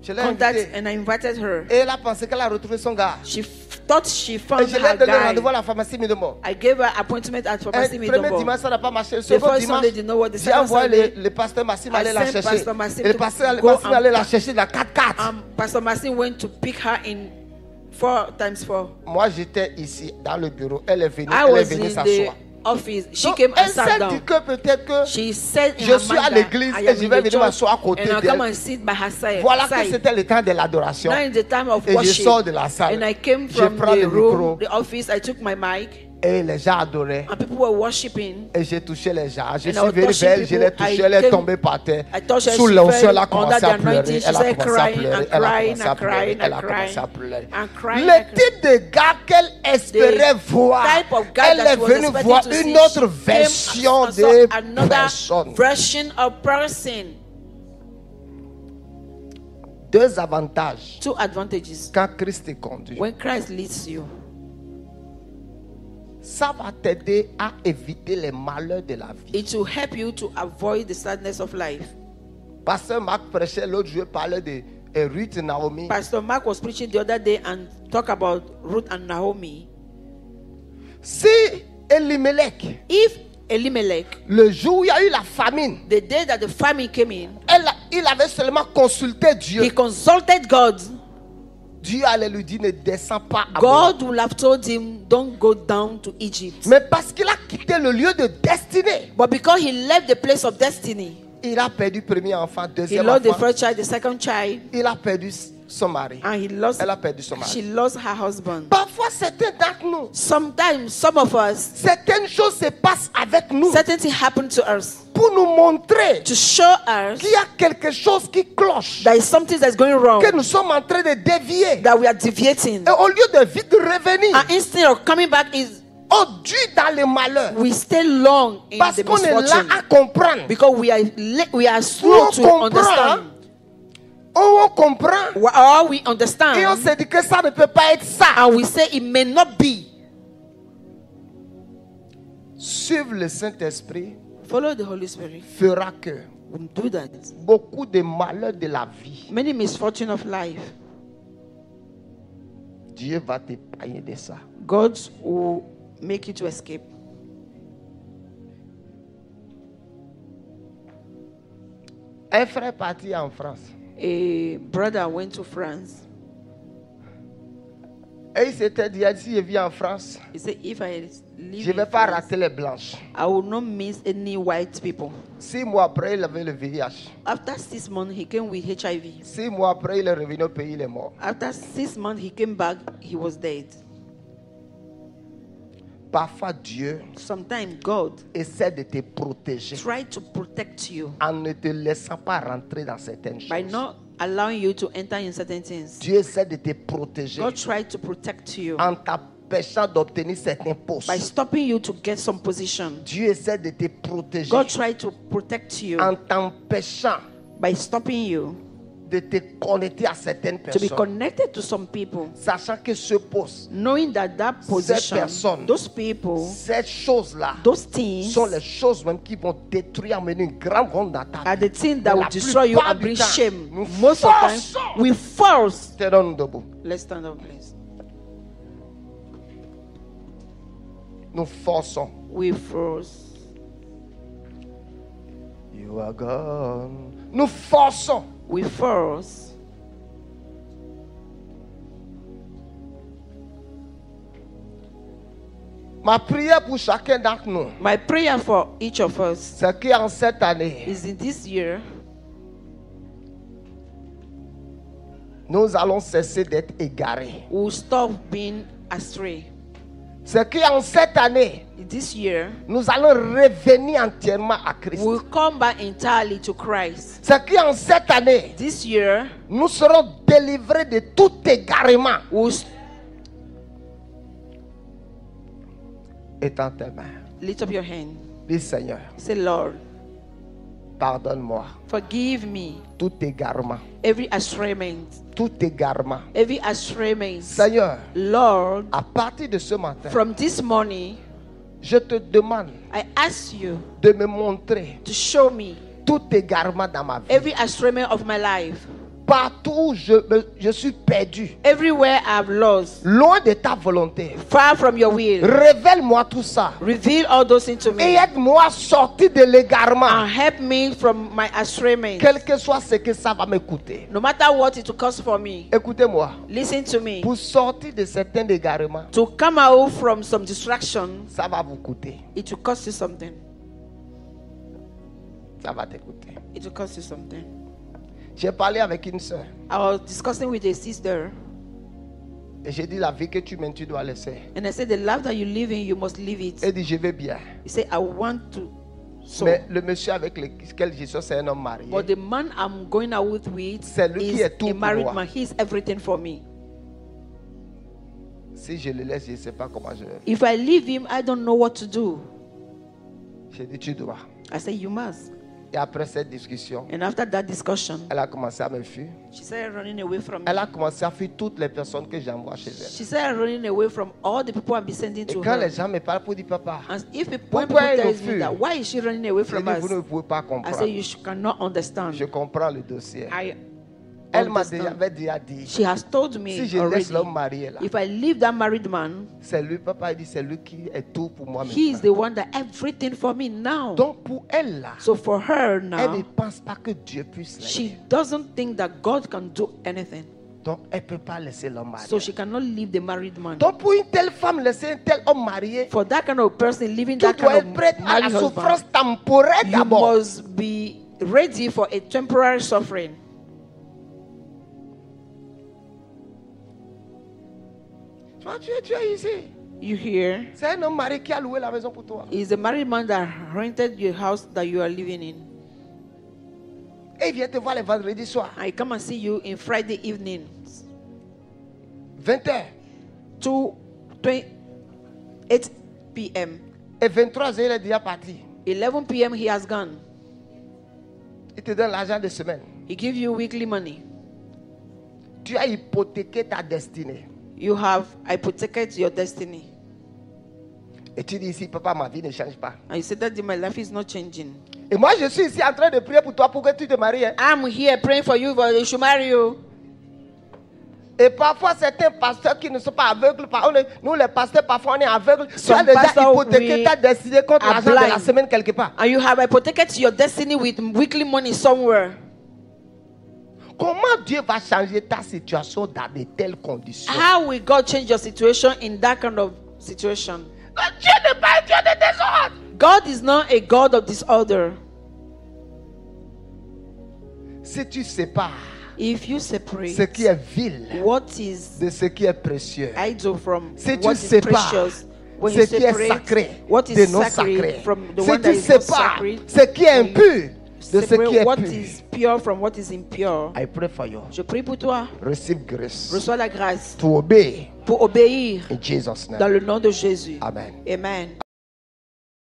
Je l'ai contacts invitée. and I invited her. Et elle a pensé qu'elle a retrouvé son gars. She thought she Et found je lui ai her donné rendez-vous à guy. la pharmacie Midemo. I gave her appointment at Un Pharmacy premier Midombo. dimanche, ça n'a pas marché. Le The second first dimanche, Sunday did not work. The j'ai second envoyé Sunday, le pasteur Massim I aller la sent chercher. Pastor Massim Et le to pasteur go Massim and allait la pack. chercher de la 4x4. Pastor Massim went to pick her in 4x4. Moi, j'étais ici dans le bureau. Elle est venue, I elle est was venue in the s'asseoir. office. She Donc, came and elle sat s'est dit down. que peut-être que She said in je her suis à mind l'église that I et am je in vais the venir church m'asseoir à côté and I'll d'elle. come and sit by her side. Voilà que c'était le temps de l'adoration. Now in the time of Et je worship, sors de la salle. and I came Je from prends the le room, micro. the office, I took my mic, Et les gens adoraient. and people were worshiping. Et j'ai touché les gens. Je And I suis was venu touching vers elle, je l'ai people. touchée, I elle est came- tombée par terre. I touched her, Sous she l'onction, fell elle a commencé under the à pleurer. anointing. She Elle a started commencé à crying pleurer. and Elle a crying commencé à and pleurer. crying Elle a and commencé à crying pleurer. and crying. Le type de gars qu'elle espérait voir, Type of guy elle that est she was venue expecting voir to see, une autre came version and saw de another personne. version of person. Deux avantages Two advantages. quand Christ te conduit. When Christ leads you, Ça va t'aider à éviter les malheurs de la vie. it will help you to avoid the sadness of life. Pasteur Marc prêchait l'autre jour, parlait de Ruth et Naomi. Pastor Mark was preaching the other day and talked about Ruth and Naomi. Si Elimelech, If Elimelech, le jour où il y a eu la famine, the day that the famine came in, il avait seulement consulté Dieu. he consulted God. Dieu allait lui dire ne descends pas à God would have told him, don't go down to Egypt. Mais parce qu'il a quitté le lieu de destinée, But because he left the place of destiny, il a perdu premier enfant, he deuxième lost the enfant. first child, the second child, Il a perdu son mari. and he lost, Elle a perdu son she mari. lost her husband. Parfois, certains d'entre nous, Sometimes, some of us, certaines choses se passent avec nous certain things happen to us pour nous montrer to show us qu'il y a quelque chose qui cloche, there is something that's going wrong, que nous sommes en train de dévier. that we are deviating. Et au lieu de vite revenir, And instead of coming back, is on dure dans le malheur. we stay long in Parce the qu'on est là misfortune à comprendre. because we are slow On to comprend. understand. On comprend. Or we Et on understand se dit que ça ne peut pas être ça. and we say it may not be. Suivre le Saint-Esprit Follow the Holy Spirit. fera que We'll do that. beaucoup de malheurs de la vie, Many misfortune of life, Dieu va t'épargner de ça. God will make you to escape. Un frère parti en France A brother went to France. et il s'était dit, si je vis en France, He said, if I live je ne vais in pas France, rater les blanches. I will not miss any white people. 6 mois après, il avait le VIH. After 6 months, he came with HIV. 6 mois après, il est revenu au pays, il est mort. After 6 months, he came back, he was dead. Parfois, Dieu Sometimes God essaie de te protéger try to protect you en ne te laissant pas rentrer dans certaines by choses. not allowing you to enter in certain things. Dieu essaie de te protéger God tried to protect you en t'empêchant d'obtenir certains postes. by stopping you to get some position. Dieu essaie de te protéger God tried to protect you en t'empêchant by stopping you de te connecter à certaines to be personnes, connected to some people, sachant que ce poste, knowing that personnes, position, those people, ces choses-là those things sont les choses même qui vont détruire, amener une grande ronde d'attaque. are the things that Mais will la destroy you plupart and du bring temps, shame. nous Most of the time, forçons. we force. Tenons-nous debout. Let's stand up, please. Nous forçons. We force. You are gone. Nous forçons. We force. Ma prière pour chacun d'entre nous, My prayer for each of us c'est qu'en cette année, is in this year, nous allons cesser d'être égarés. we'll stop being astray. C'est qu'en cette année, This year, nous allons revenir entièrement à Christ. we'll come back entirely to Christ. C'est qu'en cette année, This year, nous serons délivrés de tout égarement. we'll Étends tes mains. lift up your hand. Dis Seigneur, Say, Lord, pardonne-moi forgive me tout égarement. every astrayment. Tout égarement. Every astrayment. Seigneur, Lord, à partir de ce matin, from this morning, je te demande I ask you de me montrer to show me tout égarement dans ma vie. every astrayment of my life. Partout où je suis perdu, Everywhere I've lost, loin de ta volonté. far from your will. Révèle-moi tout ça. Reveal all those things to Et me. aide-moi à sortir de l'égarement. And help me from my astrayment. Quel que soit ce que ça va me coûter. No matter what it will cost for me. Écoutez-moi. Listen to me. Pour sortir de certains égarements, To come out from some distraction, ça va vous coûter. it will cost you something. Ça va te coûter. It will cost you something. J'ai parlé avec une soeur. I was discussing with a sister, Et j'ai dit la vie que tu mènes, tu dois laisser. and I said, the life that you live in, you must live it. Elle dit, je vais bien. He said, I want to. So, Mais le monsieur avec lequel je suis, c'est un homme marié. but the man I'm going out with C'est lui qui is est tout a pour married moi. man. He is everything for me. Si je le laisse, je ne sais pas comment je vais. If I leave him, I don't know what to do. J'ai dit, tu dois. I said, you must. Et après cette discussion, And after that discussion, elle a commencé à me fuir. she started running away from me. Elle a commencé à fuir toutes les personnes que j'envoie chez elle. She started running away from all the people I've been sending Et to quand her. les gens me parlent pour dire, papa, And if when Pourquoi people elle tell me refuse? that, why is she running away j'ai from dit, us? vous ne pouvez pas I comprendre. say, you cannot understand. Je comprends le dossier. I Elle understand. avait déjà dit, She has told me si je already, laisse l'homme marié là, if I leave that married man, c'est lui, papa, il dit, c'est lui qui est tout pour moi he is maintenant. the one that everything for me now. Donc pour elle là, So for her elle now, ne pense pas que Dieu puisse she l'aider. doesn't think that God can do anything. Donc elle ne peut pas laisser l'homme marié. So she cannot leave the married man. Donc pour une telle femme, laisser un tel homme marié, For that kind of person living tu that dois kind être of prête à la married souffrance husband, temporaire you d'abord. must be ready for a temporary suffering. Tu es ici. You hear? C'est un homme marié qui a loué la maison pour toi. Is the married man that rented your house that you are living in. Et il vient te voir le vendredi soir, I come and see you in Friday evening, 20h. 8 p.m. Et 23h, il est déjà parti. 11 p.m. he has gone. Il te donne l'argent de semaine. He gives you weekly money. Tu as hypothéqué ta destinée. You have hypothecated your destiny. Et tu dis ici, papa, ma vie ne change pas. And you said that my life is not changing. Et moi, je suis ici en train de prier pour toi pour que tu te maries. Hein. I'm here praying for you, but you should marry you. Et parfois, certains pasteurs qui ne sont pas aveugles, nous les pasteurs, parfois on est aveugles. Tu Some as déjà pastors, hypothéqué we ta destinée contre are l'argent de la blind. semaine quelque part. And you have hypothecated your destiny with weekly money somewhere. Comment Dieu va changer ta situation dans de telles conditions? How will God change your situation in that kind of situation? Dieu n'est pas un Dieu de désordre. God is not a God of disorder. Si tu sépares If you separate ce qui est vil what is de ce qui est précieux, idle from si tu what is sépares precious, when ce you qui est separate sacré what de is non sacred sacré, from the si one that tu is not sépares sacred, ce qui est when you impur de ce separate qui est what pur, is pure from what is impure. I pray for you. Je prie pour toi. Receive grace Reçois la grâce to obey pour obéir in Jesus' dans name. le nom de Jésus. Amen. Amen.